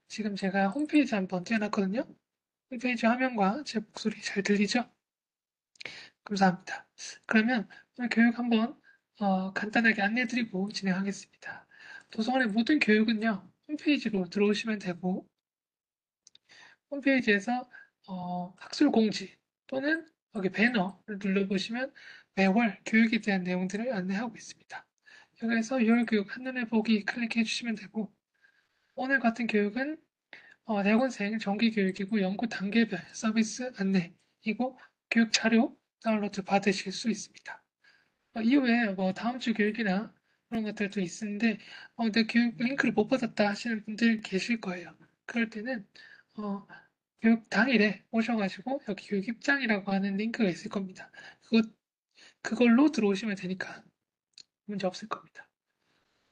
지금 제가 홈페이지 한번 띄워놨거든요. 홈페이지 화면과 제 목소리 잘 들리죠? 감사합니다. 그러면 오늘 교육 한번 간단하게 안내드리고 진행하겠습니다. 도서관의 모든 교육은요, 홈페이지로 들어오시면 되고, 홈페이지에서 학술 공지 또는 여기 배너를 눌러보시면 매월 교육에 대한 내용들을 안내하고 있습니다. 여기에서 6월 교육 한눈에 보기 클릭해 주시면 되고, 오늘 같은 교육은 대학원생 정기교육이고 연구 단계별 서비스 안내이고 교육 자료 다운로드 받으실 수 있습니다. 이후에 뭐 다음 주 교육이나 그런 것들도 있는데 내 교육 링크를 못 받았다 하시는 분들 계실 거예요. 그럴 때는 어, 교육 당일에 오셔가지고 여기 교육 입장이라고 하는 링크가 있을 겁니다. 그걸로 들어오시면 되니까 문제 없을 겁니다.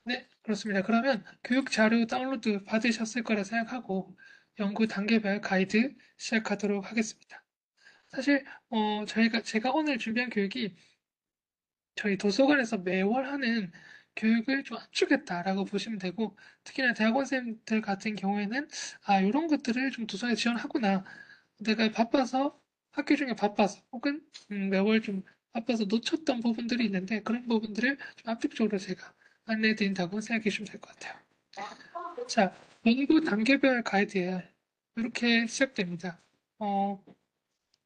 네, 그렇습니다. 그러면 교육 자료 다운로드 받으셨을 거라 생각하고 연구 단계별 가이드 시작하도록 하겠습니다. 사실 제가 오늘 준비한 교육이 저희 도서관에서 매월 하는 교육을 좀 압축했다라고 보시면 되고 특히나 대학원생들 같은 경우에는 이런 것들을 좀 도서관에 지원하구나. 내가 바빠서 학기 중에 바빠서 혹은 매월 좀 바빠서 놓쳤던 부분들이 있는데 그런 부분들을 좀 압축적으로 제가 안내해 드린다고 생각해 주시면 될 것 같아요. 자, 연구 단계별 가이드에 이렇게 시작됩니다. 어,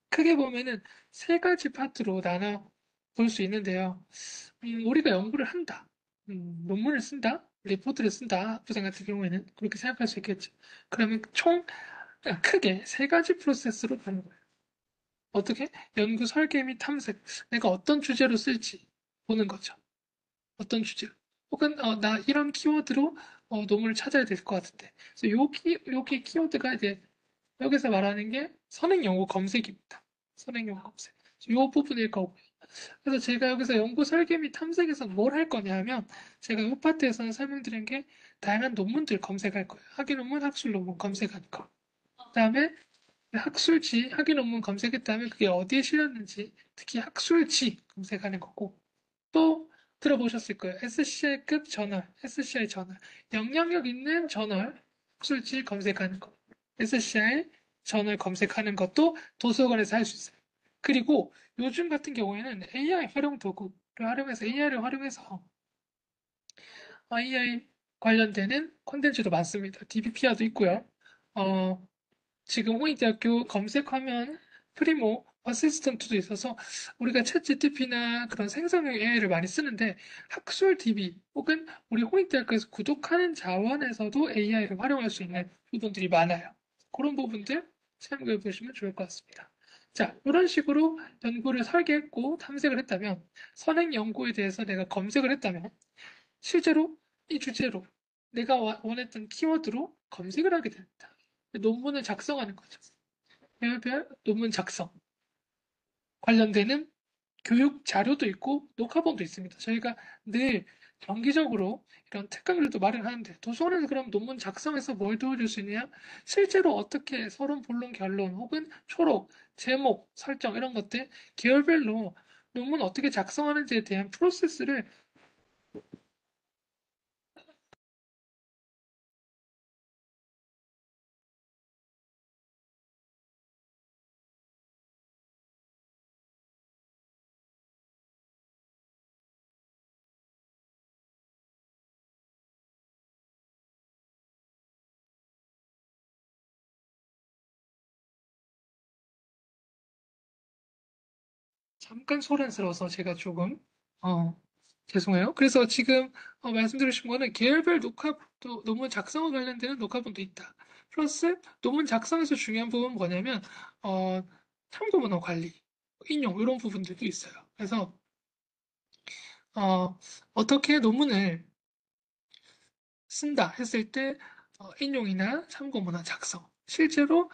크게 보면은 세 가지 파트로 나눠 볼 수 있는데요. 우리가 연구를 한다. 논문을 쓴다. 리포트를 쓴다. 학부생 같은 경우에는 그렇게 생각할 수 있겠죠. 그러면 크게 세 가지 프로세스로 가는 거예요. 어떻게? 연구 설계 및 탐색. 내가 어떤 주제로 쓸지 보는 거죠. 어떤 주제로. 혹은 나 이런 키워드로 논문을 찾아야 될 것 같은데. 그래서 여기 키워드가 이제 여기서 말하는 게 선행 연구 검색입니다. 선행 연구 검색. 이 부분일 거고요. 그래서 제가 여기서 연구 설계 및 탐색에서 뭘 할 거냐 면 제가 이 파트에서는 설명드린 게 다양한 논문들 검색할 거예요. 학위 논문, 학술 논문 검색하는 거. 그다음에 학위 논문 검색했다면 그게 어디에 실렸는지, 특히 학술지 검색하는 거고, 또 들어보셨을 거예요. SCI급 저널, SCI 저널, 영향력 있는 저널, 학술지 검색하는 거. SCI 저널 검색하는 것도 도서관에서 할 수 있어요. 그리고 요즘 같은 경우에는 AI 활용 도구를 활용해서 AI를 활용해서 AI 관련되는 콘텐츠도 많습니다. DBPR도 있고요. 어, 지금 홍익대학교 검색하면 프리모 어시스턴트도 있어서 우리가 챗 GTP나 그런 생성형 AI를 많이 쓰는데 학술 DB 혹은 우리 홍익대학교에서 구독하는 자원에서도 AI를 활용할 수 있는 부분들이 많아요. 그런 부분들 참고해 보시면 좋을 것 같습니다. 자, 이런 식으로 연구를 설계했고 탐색을 했다면 선행 연구에 대해서 내가 검색을 했다면 실제로 이 주제로 내가 원했던 키워드로 검색을 하게 됩니다. 논문을 작성하는 거죠. 별별 논문 작성 관련되는 교육 자료도 있고 녹화본도 있습니다. 저희가 늘 정기적으로 이런 특강들도 마련하는데 도서관에서 그럼 논문 작성해서 뭘 도와줄 수 있느냐? 실제로 어떻게 서론, 본론, 결론 혹은 초록, 제목, 설정 이런 것들 계열별로 논문 어떻게 작성하는지에 대한 프로세스를 잠깐 소란스러워서 제가 조금 어, 죄송해요. 그래서 지금 말씀드리신 거는 계열별 녹화도 논문 작성과 관련되는 녹화본도 있다. 플러스 논문 작성에서 중요한 부분은 뭐냐면 어, 참고 문헌 관리, 인용 이런 부분들도 있어요. 그래서 어, 어떻게 논문을 쓴다 했을 때 인용이나 참고 문헌 작성, 실제로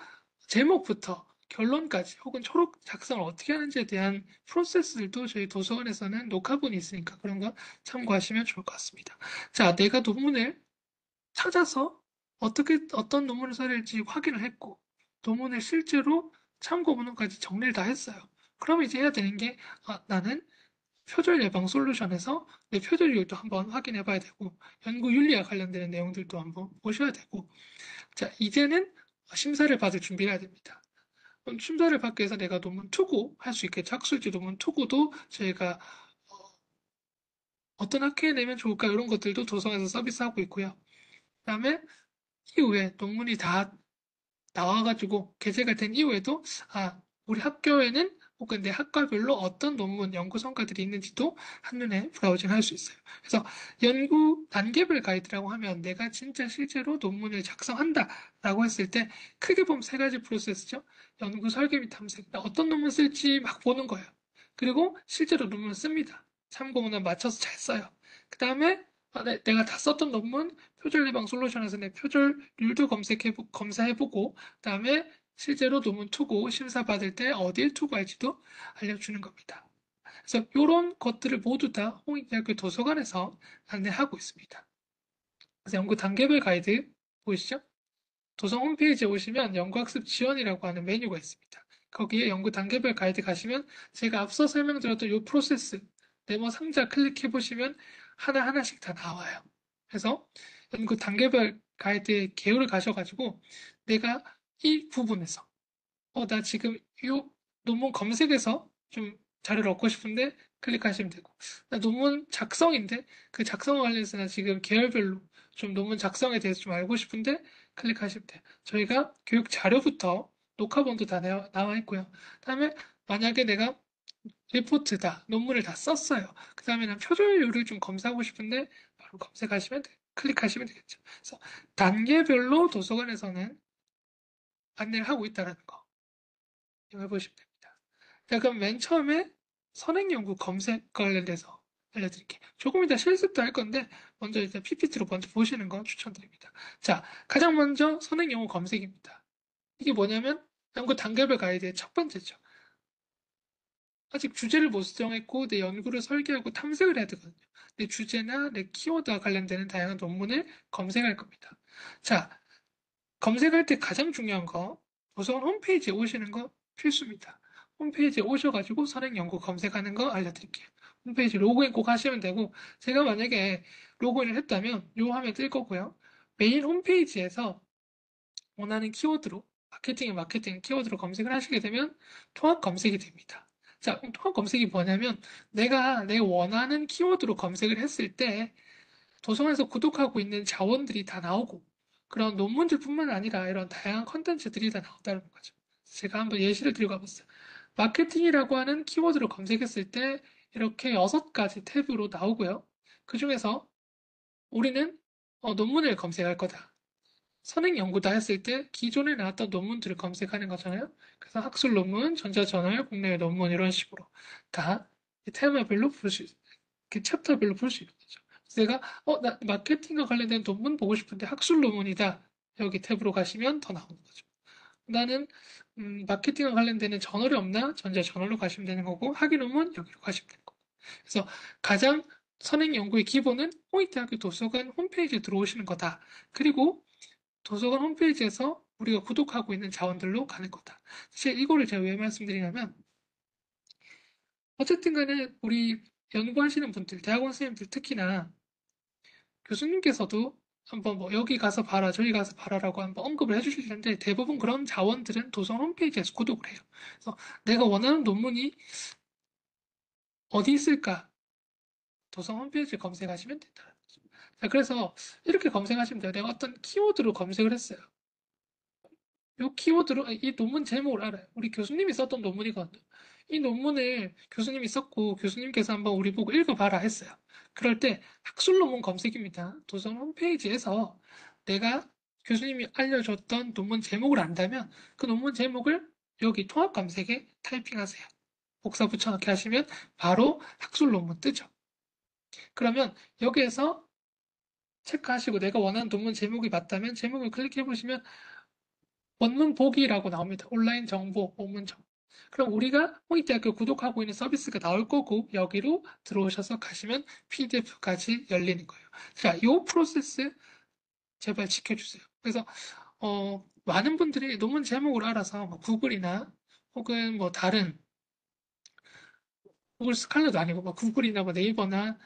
제목부터 결론까지 혹은 초록 작성을 어떻게 하는지에 대한 프로세스들도 저희 도서관에서는 녹화본이 있으니까 그런 거 참고하시면 좋을 것 같습니다. 자, 내가 논문을 찾아서 어떤 논문을 써야 될지 확인을 했고, 논문을 실제로 참고 문헌까지 정리를 다 했어요. 그럼 이제 해야 되는 게, 나는 표절 예방 솔루션에서 내 표절률도 한번 확인해 봐야 되고, 연구 윤리와 관련되는 내용들도 한번 보셔야 되고, 자, 이제는 심사를 받을 준비를 해야 됩니다. 그럼 심사를 받기 위해서 내가 논문 투고 할 수 있게 학술지 논문 투고도 저희가 어떤 학회에 내면 좋을까 이런 것들도 도서관에서 서비스하고 있고요. 그다음에 이후에 논문이 다 나와가지고 게재가 된 이후에도 우리 학교에는 혹은 내 학과별로 어떤 논문 연구 성과들이 있는지도 한눈에 브라우징 할 수 있어요. 그래서 연구 단계별 가이드라고 하면 내가 진짜 실제로 논문을 작성한다라고 했을 때 크게 보면 세 가지 프로세스죠. 연구 설계 및 탐색. 어떤 논문 쓸지 막 보는 거예요. 그리고 실제로 논문을 씁니다. 참고문을 맞춰서 잘 써요. 그 다음에 내가 다 썼던 논문 표절 예방 솔루션에서 내 표절률도 검사해보고, 그다음에 실제로 논문 투고 심사받을 때 어디에 투고할지도 알려주는 겁니다. 그래서 이런 것들을 모두 다 홍익대학교 도서관에서 안내하고 있습니다. 그래서 연구 단계별 가이드 보이시죠? 도서 홈페이지에 오시면 연구학습 지원이라고 하는 메뉴가 있습니다. 거기에 연구 단계별 가이드 가시면 제가 앞서 설명드렸던 이 프로세스 네모 상자 클릭해 보시면 하나하나씩 다 나와요. 그래서 연구 단계별 가이드의 개요를 가셔가지고 내가 이 부분에서 나 지금 이 논문 검색에서 좀 자료를 얻고 싶은데 클릭하시면 되고, 나 논문 작성인데 그 작성 관련해서 나 지금 계열별로 좀 논문 작성에 대해서 좀 알고 싶은데 클릭하시면 돼요. 저희가 교육 자료부터 녹화본도 다 나와 있고요. 그다음에 만약에 내가 리포트다, 논문을 다 썼어요. 그 다음에는 표절률을 좀 검사하고 싶은데 바로 클릭하시면 되겠죠. 그래서 단계별로 도서관에서는 안내를 하고 있다는 거 해보시면 됩니다. 자, 그럼 맨 처음에 선행연구 검색 관련돼서 알려드릴게요. 조금 이따 실습도 할 건데 먼저 일단 PPT로 먼저 보시는 거 추천드립니다. 자, 가장 먼저 선행연구 검색입니다. 이게 뭐냐면 연구 단계별 가이드의 첫 번째죠. 아직 주제를 못 정했고 내 연구를 설계하고 탐색을 해야 되거든요. 내 주제나 내 키워드와 관련되는 다양한 논문을 검색할 겁니다. 자, 검색할 때 가장 중요한 거 도서관 홈페이지에 오시는 거 필수입니다. 홈페이지에 오셔가지고 선행 연구 검색하는 거 알려드릴게요. 홈페이지 로그인 꼭 하시면 되고 제가 만약에 로그인을 했다면 요 화면 뜰 거고요. 메인 홈페이지에서 원하는 키워드로 마케팅 키워드로 검색을 하시게 되면 통합 검색이 됩니다. 자, 그럼 통합 검색이 뭐냐면 내가 원하는 키워드로 검색을 했을 때 도서관에서 구독하고 있는 자원들이 다 나오고 그런 논문들뿐만 아니라 이런 다양한 컨텐츠들이 다 나온다는 거죠. 제가 한번 예시를 들고 가봤어요. 마케팅이라고 하는 키워드로 검색했을 때 이렇게 6가지 탭으로 나오고요. 그 중에서 우리는 논문을 검색할 거다. 선행 연구다 했을 때 기존에 나왔던 논문들을 검색하는 거잖아요. 그래서 학술 논문, 전자저널, 국내외 논문 이런 식으로 다 테마별로 볼 수, 그 챕터별로 볼 수 있는 거죠. 그래서 내가 나 마케팅과 관련된 논문 보고 싶은데 학술 논문이다. 여기 탭으로 가시면 더 나오는 거죠. 나는 마케팅과 관련되는 저널이 없나? 전자저널로 가시면 되는 거고 학위 논문 여기로 가시면 되는 거고. 그래서 가장 선행 연구의 기본은 홍익대학교 도서관 홈페이지에 들어오시는 거다. 그리고 도서관 홈페이지에서 우리가 구독하고 있는 자원들로 가는 거다. 사실 이거를 제가 왜 말씀드리냐면 어쨌든 간에 우리 연구하시는 분들, 대학원 선생님들 특히나 교수님께서도 한번 뭐 여기 가서 봐라, 저기 가서 봐라라고 한번 언급을 해주실 텐데 대부분 그런 자원들은 도서관 홈페이지에서 구독을 해요. 그래서 내가 원하는 논문이 어디 있을까? 도서관 홈페이지 검색하시면 된다는 거죠. 자, 그래서 이렇게 검색하시면 돼요. 내가 어떤 키워드로 검색을 했어요. 요 키워드로 이 논문 제목을 알아요. 우리 교수님이 썼던 논문이거든요. 이 논문을 교수님이 썼고 교수님께서 한번 우리 보고 읽어봐라 했어요. 그럴 때 학술 논문 검색입니다. 도서관 홈페이지에서 내가 교수님이 알려줬던 논문 제목을 안다면 그 논문 제목을 여기 통합 검색에 타이핑하세요. 복사 붙여넣기 하시면 바로 학술 논문 뜨죠. 그러면 여기에서 체크하시고 내가 원하는 논문 제목이 맞다면 제목을 클릭해 보시면 원문 보기라고 나옵니다. 온라인 정보, 원문 정보. 그럼 우리가 홍익대학교 구독하고 있는 서비스가 나올 거고 여기로 들어오셔서 가시면 PDF까지 열리는 거예요. 자, 이 프로세스 제발 지켜주세요. 그래서 많은 분들이 논문 제목을 알아서 뭐 구글이나 혹은 뭐 다른 구글 스칼렛도 아니고 뭐 구글이나 뭐 네이버나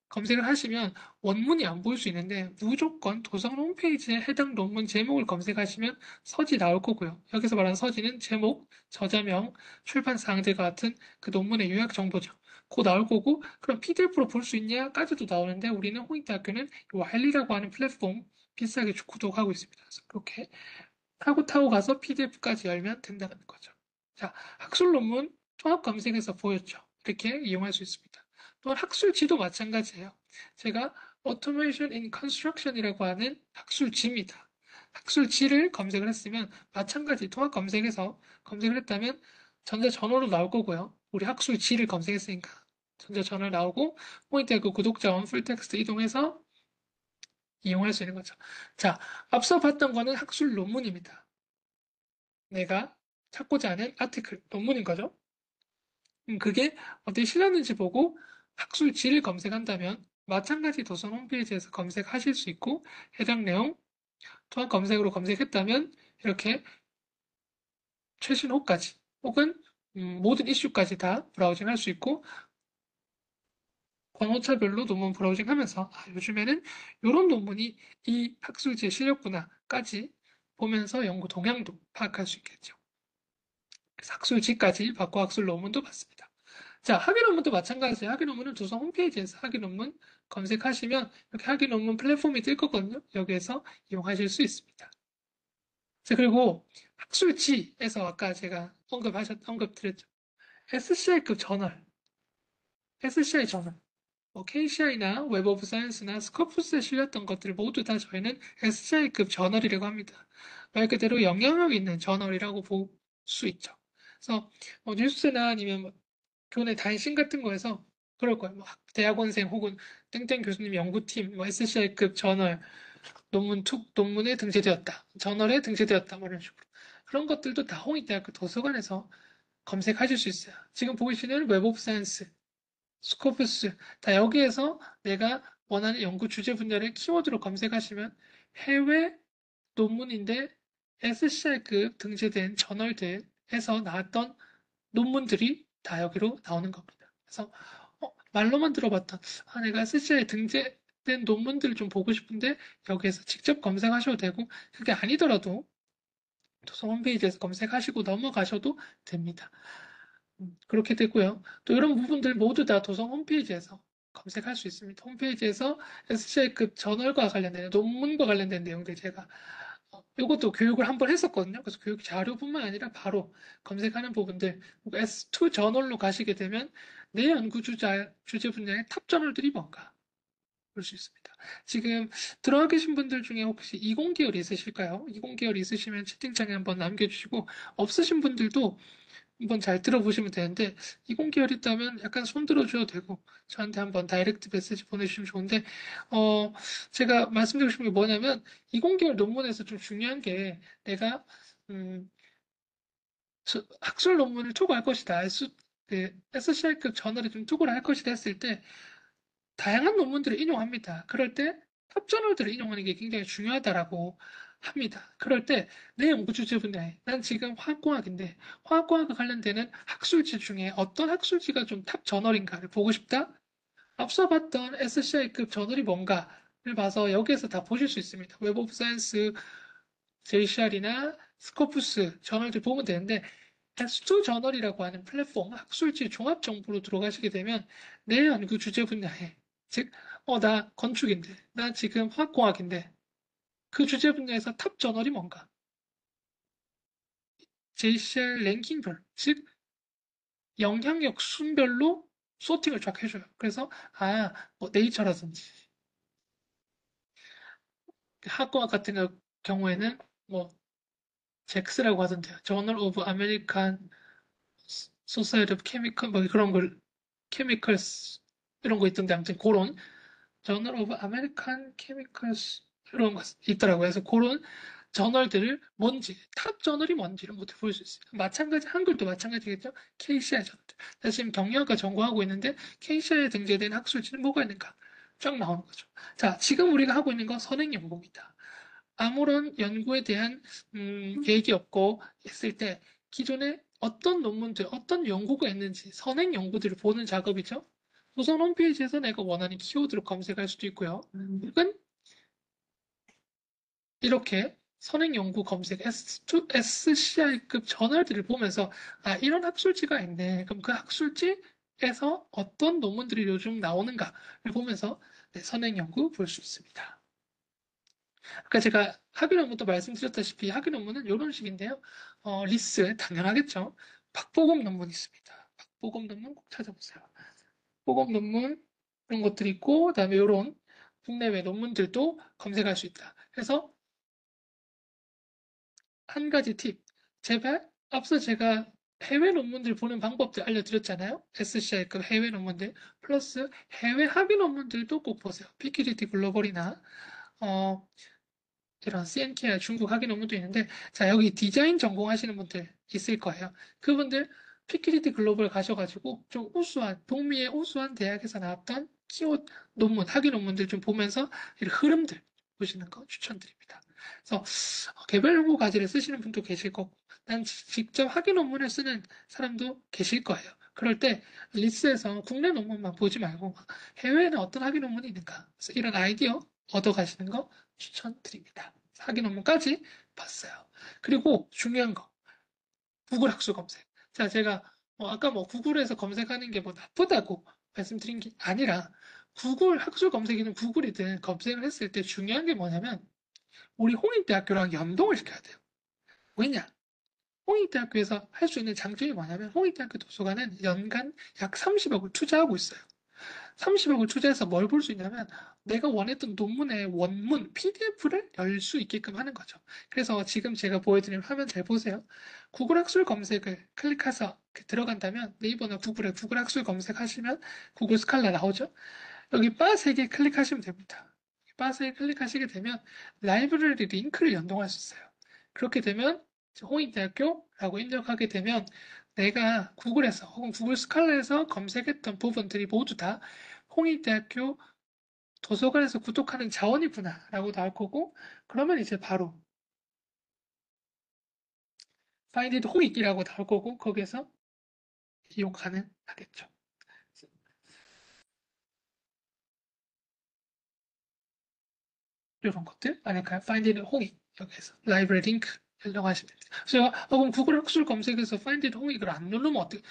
검색을 하시면 원문이 안 보일 수 있는데 무조건 도서관 홈페이지에 해당 논문 제목을 검색하시면 서지 나올 거고요. 여기서 말하는 서지는 제목, 저자명, 출판 사항들과 같은 그 논문의 요약 정보죠. 그 나올 거고 그럼 PDF로 볼 수 있냐까지도 나오는데 우리는 홍익대학교는 와일리라고 하는 플랫폼 비싸게 구독하고 있습니다. 그래서 그렇게 타고 가서 PDF까지 열면 된다는 거죠. 자, 학술 논문 통합 검색에서 보였죠. 이렇게 이용할 수 있습니다. 또한 학술지도 마찬가지예요. 제가 Automation in Construction이라고 하는 학술지입니다. 학술지를 검색을 했으면 마찬가지 통합 검색에서 검색을 했다면 전자전어로 나올 거고요. 우리 학술지를 검색했으니까 전자전어 나오고 포인트에 그 구독자원 풀텍스트 이동해서 이용할 수 있는 거죠. 자, 앞서 봤던 거는 학술 논문입니다. 내가 찾고자 하는 아티클, 논문인 거죠. 그게 어떻게 실렸는지 보고 학술지를 검색한다면 마찬가지 도선 홈페이지에서 검색하실 수 있고 해당 내용 통합 검색으로 검색했다면 이렇게 최신 호까지 혹은 모든 이슈까지 다 브라우징 할 수 있고 권호차별로 논문 브라우징 하면서 요즘에는 이런 논문이 이 학술지에 실렸구나까지 보면서 연구 동향도 파악할 수 있겠죠. 그래서 학술지까지 받고 학술 논문도 받습니다. 자, 학위 논문도 마찬가지예요. 학위 논문은 도서 홈페이지에서 학위 논문 검색하시면 이렇게 학위 논문 플랫폼이 뜰 거거든요. 여기에서 이용하실 수 있습니다. 자, 그리고 학술지에서 아까 제가 언급드렸죠. SCI급 저널, SCI 저널, 뭐 KCI나 웹 오브 사이언스나 스코프스에 실렸던 것들 모두 다 저희는 SCI급 저널이라고 합니다. 말 그대로 영향력 있는 저널이라고 볼 수 있죠. 그래서 뭐 뉴스나 아니면 뭐 교내 단신 같은 거에서 그럴 거예요. 뭐 대학원생 혹은 땡땡 교수님 연구팀, 뭐 SCI급 저널, 논문에 등재되었다. 저널에 등재되었다. 뭐 이런 식으로. 그런 것들도 다 홍익대학교 도서관에서 검색하실 수 있어요. 지금 보이시는 웹 오브 사이언스, 스코프스, 다 여기에서 내가 원하는 연구 주제 분야를 키워드로 검색하시면 해외 논문인데 SCI급 등재된 저널들에서 나왔던 논문들이 다 여기로 나오는 겁니다. 그래서 말로만 들어봤던 내가 SCI에 등재된 논문들을 좀 보고 싶은데 여기에서 직접 검색하셔도 되고 그게 아니더라도 도서 홈페이지에서 검색하시고 넘어가셔도 됩니다. 그렇게 되고요. 또 이런 부분들 모두 다 도서 홈페이지에서 검색할 수 있습니다. 홈페이지에서 SCI급 저널과 관련된 논문과 관련된 내용들 제가 이것도 교육을 한번 했었거든요. 그래서 교육 자료뿐만 아니라 바로 검색하는 부분들 S2 저널로 가시게 되면 내 연구 주제 분야의 탑 저널들이 뭔가 볼 수 있습니다. 지금 들어와 계신 분들 중에 혹시 20계열 있으실까요? 20계열 있으시면 채팅창에 한번 남겨주시고 없으신 분들도 한번 잘 들어보시면 되는데 20계열 있다면 약간 손 들어줘도 되고 저한테 한번 다이렉트 메시지 보내주시면 좋은데 제가 말씀드리고 싶은 게 뭐냐면 20계열 논문에서 좀 중요한 게 내가 음, 학술 논문을 투고할 것이다. SCI급 저널에 좀 투고를 할 것이다 했을 때 다양한 논문들을 인용합니다. 그럴 때 탑 저널들을 인용하는 게 굉장히 중요하다라고 합니다. 그럴 때 내 연구 주제 분야에 난 지금 화학공학인데 화학공학과 관련되는 학술지 중에 어떤 학술지가 좀 탑 저널인가를 보고 싶다? 앞서 봤던 SCI급 저널이 뭔가를 봐서 여기에서 다 보실 수 있습니다. 웹 오브 사이언스, JCR이나 스코프스 저널들 보면 되는데 S2 저널이라고 하는 플랫폼 학술지 종합 정보로 들어가시게 되면 내 연구 주제 분야에 즉, 나 건축인데, 나 지금 화학공학인데, 그 주제 분야에서 탑 저널이 뭔가? JCR 랭킹별, 즉, 영향력 순별로 소팅을 쫙 해줘요. 그래서, 뭐, 네이처라든지, 화학공학 같은 경우에는, 뭐, 잭스라고 하던데요. 저널 오브 아메리칸 소사이티 오브 케미컬, 뭐, 그런 걸, 케미컬스, 이런 거 있던데, 아무튼, 그런, 저널 오브 아메리칸 케미컬스, 이런 거 있더라고요. 그래서 그런 저널들을 탑 저널이 뭔지를 모두 볼 수 있어요. 마찬가지, 한글도 마찬가지겠죠? KCI 저널들. 나 지금 경영학과 전공하고 있는데 KCI에 등재된 학술지는 뭐가 있는가? 쫙 나오는 거죠. 자, 지금 우리가 하고 있는 건 선행 연구입니다. 아무런 연구에 대한 얘기 없고 했을 때 기존에 어떤 논문들, 어떤 연구가 있는지 선행 연구들을 보는 작업이죠. 도서 홈페이지에서 내가 원하는 키워드를 검색할 수도 있고요. 혹은 이렇게 선행 연구 검색 SCI급 저널들을 보면서 아, 이런 학술지가 있네. 그럼 그 학술지에서 어떤 논문들이 요즘 나오는가를 보면서 네, 선행 연구 볼 수 있습니다. 아까 제가 학위 논문도 말씀드렸다시피 학위 논문은 이런 식인데요. 리스 당연하겠죠. 박보검 논문 있습니다. 박보검 논문 꼭 찾아보세요. 보검 논문 이런 것들이 있고 그다음에 이런 국내외 논문들도 검색할 수 있다. 그래서 한 가지 팁. 제발 앞서 제가 해외 논문들 보는 방법들 알려드렸잖아요. SCI급 해외 논문들 플러스 해외 학위 논문들도 꼭 보세요. 피키리티 글로벌이나 어, 이런 CNKR 중국 학위 논문도 있는데 자 여기 디자인 전공하시는 분들 있을 거예요. 그분들 피키리티 글로벌 가셔가지고 좀 우수한 북미의 우수한 대학에서 나왔던 키워드 논문 학위 논문들 좀 보면서 이런 흐름들 보시는 거 추천드립니다. 그래서 개별 연구 과제를 쓰시는 분도 계실 거고 난 직접 학위 논문을 쓰는 사람도 계실 거예요. 그럴 때 리스에서 국내 논문만 보지 말고 해외에는 어떤 학위 논문이 있는가 그래서 이런 아이디어 얻어 가시는 거 추천드립니다. 사기 논문까지 봤어요. 그리고 중요한 거, 구글 학술 검색. 자, 제가 아까 뭐 구글에서 검색하는 게 뭐 나쁘다고 말씀드린 게 아니라 구글 학술 검색이든 구글이든 검색을 했을 때 중요한 게 뭐냐면 우리 홍익대학교랑 연동을 시켜야 돼요. 왜냐? 홍익대학교에서 할 수 있는 장점이 뭐냐면 홍익대학교 도서관은 연간 약 30억을 투자하고 있어요. 30억을 투자해서 뭘 볼 수 있냐면 내가 원했던 논문의 원문 PDF를 열 수 있게끔 하는 거죠. 그래서 지금 제가 보여드린 화면 잘 보세요. 구글 학술 검색을 클릭해서 들어간다면 네이버나 구글에 구글 학술 검색하시면 구글 스칼라 나오죠. 여기 바 3개 클릭하시면 됩니다. 바 3개 클릭하시게 되면 라이브러리 링크를 연동할 수 있어요. 그렇게 되면 홍익대학교라고 입력하게 되면 내가 구글에서 혹은 구글 스칼라에서 검색했던 부분들이 모두 다 홍익대학교 도서관에서 구독하는 자원이구나라고 나올 거고 그러면 이제 바로 Find it 홍익이라고 나올 거고 거기에서 이용 가능하겠죠. 이런 것들 아닐까요? Find it 홍익 여기에서 라이브러리 링크 연동하시면 됩니다. 그래서 그럼 구글 학술 검색에서 Find it 홍익을 안 누르면 어떻게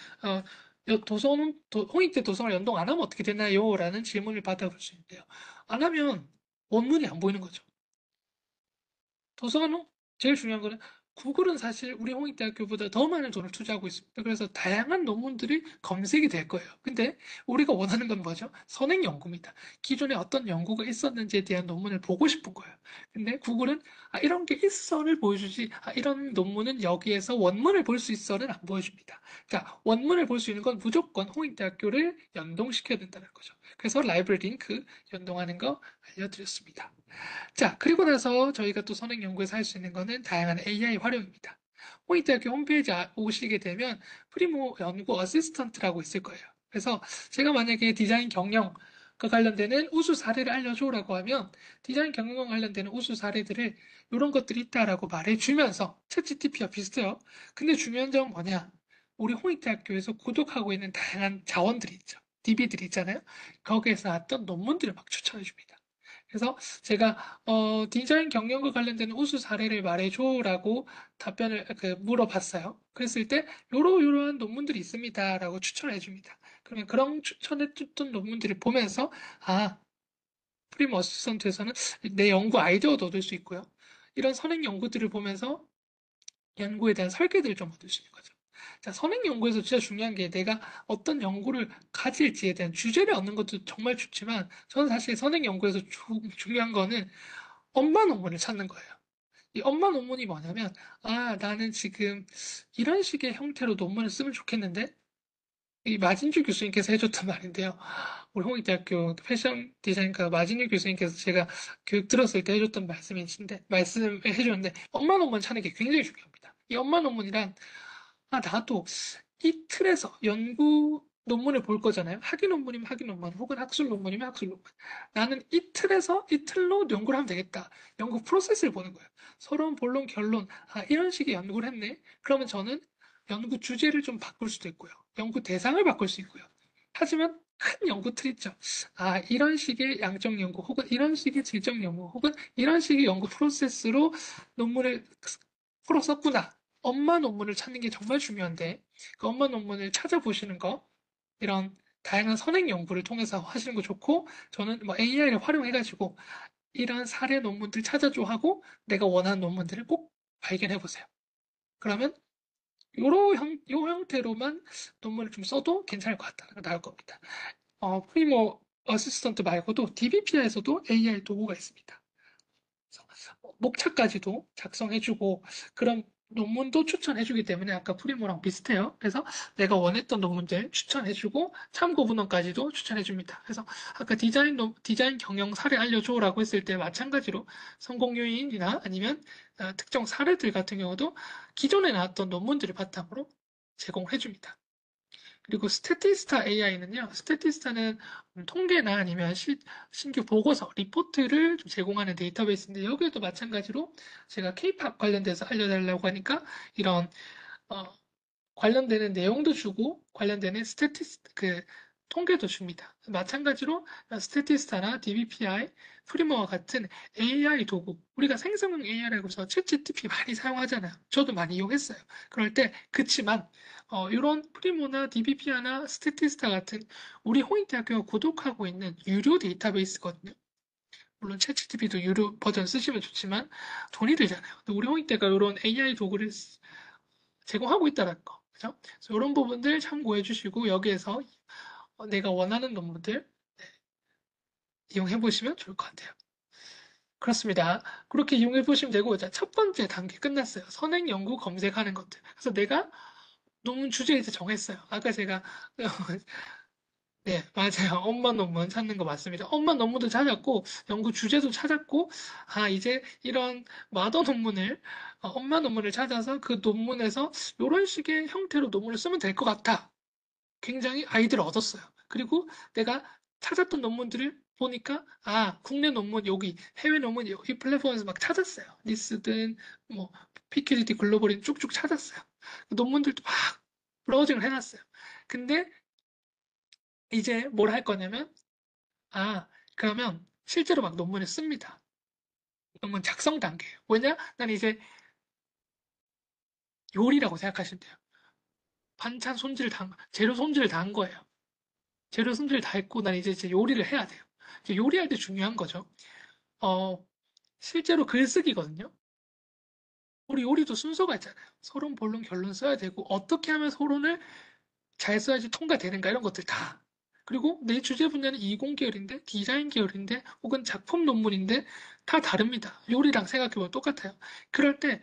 홍익대 도서관 연동 안 하면 어떻게 되나요? 라는 질문을 받아볼 수 있는데요. 안 하면 원문이 안 보이는 거죠. 도서관은 제일 중요한 거는 구글은 사실 우리 홍익대학교보다 더 많은 돈을 투자하고 있습니다. 그래서 다양한 논문들이 검색이 될 거예요. 근데 우리가 원하는 건 뭐죠? 선행 연구입니다. 기존에 어떤 연구가 있었는지에 대한 논문을 보고 싶은 거예요. 근데 구글은 이런 게 있어를 보여주지 이런 논문은 여기에서 원문을 볼 수 있어는 안 보여줍니다. 그러니까 원문을 볼 수 있는 건 무조건 홍익대학교를 연동시켜야 된다는 거죠. 그래서 라이브러리 링크 연동하는 거 알려드렸습니다. 자, 그리고 나서 저희가 또 선행 연구에서 할 수 있는 거는 다양한 AI 활용입니다. 홍익대학교 홈페이지 오시게 되면 프리모 연구 어시스턴트라고 있을 거예요. 그래서 제가 만약에 디자인 경영과 관련되는 우수 사례를 알려줘라고 하면 디자인 경영과 관련되는 우수 사례들을 이런 것들이 있다라고 말해주면서 챗GPT와 비슷해요. 근데 중요한 점은 뭐냐? 우리 홍익대학교에서 구독하고 있는 다양한 자원들이 있죠. DB들이 있잖아요. 거기에서 나왔던 논문들을 막 추천해 줍니다. 그래서 제가 디자인 경영과 관련된 우수 사례를 말해줘라고 답변을 물어봤어요. 그랬을 때 요러요러한 논문들이 있습니다라고 추천을 해줍니다. 그러면 그런 추천해줬던 논문들을 보면서 아 프리머 어시스턴트에서는 내 연구 아이디어도 얻을 수 있고요. 이런 선행 연구들을 보면서 연구에 대한 설계들을 좀 얻을 수 있는 거죠. 자, 선행 연구에서 진짜 중요한 게 내가 어떤 연구를 가질지에 대한 주제를 얻는 것도 정말 좋지만 저는 사실 선행 연구에서 중요한 거는 엄마 논문을 찾는 거예요. 이 엄마 논문이 뭐냐면 나는 지금 이런 식의 형태로 논문을 쓰면 좋겠는데 이 마진주 교수님께서 해줬던 말인데요. 우리 홍익대학교 패션 디자인과 마진주 교수님께서 제가 교육 들었을 때 해줬던 말씀이신데 말씀을 해줬는데 엄마 논문 찾는 게 굉장히 중요합니다. 이 엄마 논문이란 나도 이 틀에서 연구 논문을 볼 거잖아요. 학위 논문이면 학위 논문, 혹은 학술 논문이면 학술 논문. 나는 이 틀에서 이 틀로 연구를 하면 되겠다. 연구 프로세스를 보는 거예요. 서론, 본론, 결론. 이런 식의 연구를 했네. 그러면 저는 연구 주제를 좀 바꿀 수도 있고요. 연구 대상을 바꿀 수 있고요. 하지만 큰 연구 틀 있죠. 아, 이런 식의 양적 연구, 혹은 이런 식의 질적 연구, 혹은 이런 식의 연구 프로세스로 논문을 풀어 썼구나. 엄마 논문을 찾는 게 정말 중요한데, 그 엄마 논문을 찾아보시는 거, 이런 다양한 선행 연구를 통해서 하시는 거 좋고, 저는 뭐 AI를 활용해가지고 이런 사례 논문들 찾아줘 하고 내가 원하는 논문들을 꼭 발견해 보세요. 그러면 요 형태로만 논문을 좀 써도 괜찮을 것 같다. 나올 겁니다. 프리모 어시스턴트 말고도 DBPI에서도 AI 도구가 있습니다. 목차까지도 작성해주고 그런 논문도 추천해주기 때문에 아까 프리모랑 비슷해요. 그래서 내가 원했던 논문들 추천해주고 참고 문헌까지도 추천해줍니다. 그래서 아까 디자인 경영 사례 알려줘라고 했을 때 마찬가지로 성공 요인이나 아니면 특정 사례들 같은 경우도 기존에 나왔던 논문들을 바탕으로 제공해줍니다. 그리고 스태티스타 AI는요, 스태티스타는 통계나 아니면 신규 보고서, 리포트를 좀 제공하는 데이터베이스인데, 여기에도 마찬가지로 제가 K-팝 관련돼서 알려달라고 하니까 이런, 어, 관련되는 내용도 주고, 관련되는 통계도 줍니다. 마찬가지로 스태티스타나 DBPI, 프리머와 같은 AI 도구, 우리가 생성형 AI라고 해서 챗GPT 많이 사용하잖아요. 저도 많이 이용했어요. 그럴 때, 그치만, 이런 프리모나 DBPI나 스태티스타 같은 우리 홍익대학교가 구독하고 있는 유료 데이터베이스거든요. 물론 챗GPT도 유료 버전 쓰시면 좋지만 돈이 들잖아요. 근데 우리 홍익대가 이런 AI 도구를 제공하고 있다는 거. 그죠? 그래서 이런 부분들 참고해 주시고 여기에서 내가 원하는 논문들 이용해 보시면 좋을 것 같아요. 그렇습니다. 그렇게 이용해 보시면 되고, 자, 첫 번째 단계 끝났어요. 선행 연구 검색하는 것들. 그래서 내가 논문 주제 이제 정했어요. 아까 제가 네, 맞아요. 엄마 논문 찾는 거 맞습니다. 엄마 논문도 찾았고, 연구 주제도 찾았고, 아, 이제 이런 마더 논문을, 엄마 논문을 찾아서 그 논문에서 이런 식의 형태로 논문을 쓰면 될 것 같아. 굉장히 아이디어를 얻었어요. 그리고 내가 찾았던 논문들을 보니까, 아, 국내 논문 여기, 해외 논문 여기 플랫폼에서 막 찾았어요. 니스든, 뭐, PQDT 글로벌인 쭉쭉 찾았어요. 그 논문들도 막 브라우징을 해놨어요. 근데 이제 뭘 할 거냐면, 아, 그러면 실제로 막 논문을 씁니다. 논문 작성 단계예요. 왜냐? 난 이제 요리라고 생각하시면 돼요. 반찬 손질 다, 재료 손질 다 한 거예요. 재료 손질 다 했고, 난 이제 요리를 해야 돼요. 이제 요리할 때 중요한 거죠. 어, 실제로 글쓰기거든요. 우리 요리도 순서가 있잖아요. 서론, 본론, 결론 써야 되고, 어떻게 하면 서론을 잘 써야지 통과되는가, 이런 것들 다. 그리고 내 주제 분야는 이공 계열인데, 디자인 계열인데, 혹은 작품 논문인데, 다 다릅니다. 요리랑 생각해보면 똑같아요. 그럴 때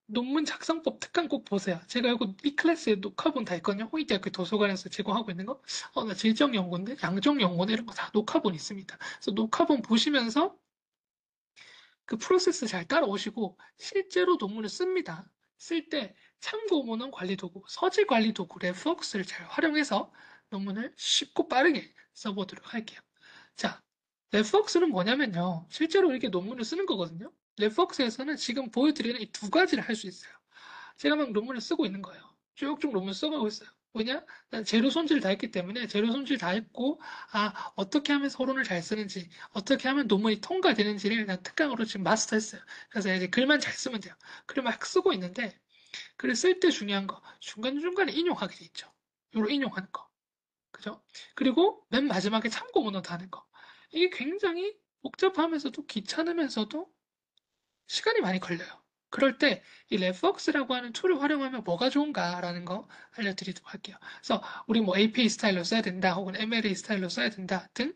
논문 작성법 특강 꼭 보세요. 제가 이거 이 클래스에 녹화본 다 있거든요. 호이대학교 도서관에서 제공하고 있는 거. 나 질적 연구인데, 양적 연구인데 이런 거 다 녹화본 있습니다. 그래서 녹화본 보시면서 그 프로세스 잘 따라오시고 실제로 논문을 씁니다. 쓸 때 참고 문헌 관리 도구, 서지 관리 도구, 레프웍스를 잘 활용해서 논문을 쉽고 빠르게 써보도록 할게요. 자, 레프웍스는 뭐냐면요. 실제로 이렇게 논문을 쓰는 거거든요. 레프웍스에서는 지금 보여드리는 이 두 가지를 할 수 있어요. 제가 막 논문을 쓰고 있는 거예요. 쭉쭉 논문 써가고 있어요. 왜냐? 난 재료 손질 다 했기 때문에 재료 손질 다 했고, 아, 어떻게 하면 서론을 잘 쓰는지, 어떻게 하면 논문이 통과되는지를 난 특강으로 지금 마스터했어요. 그래서 이제 글만 잘 쓰면 돼요. 글을 막 쓰고 있는데, 글을 쓸 때 중요한 거, 중간중간에 인용하게 돼 있죠. 요로 인용하는 거. 그죠? 그리고 맨 마지막에 참고 문헌 다는 거. 이게 굉장히 복잡하면서도 귀찮으면서도 시간이 많이 걸려요. 그럴 때 이 랩웍스라고 하는 툴을 활용하면 뭐가 좋은가라는 거 알려드리도록 할게요. 그래서 우리 뭐 APA 스타일로 써야 된다, 혹은 MLA 스타일로 써야 된다 등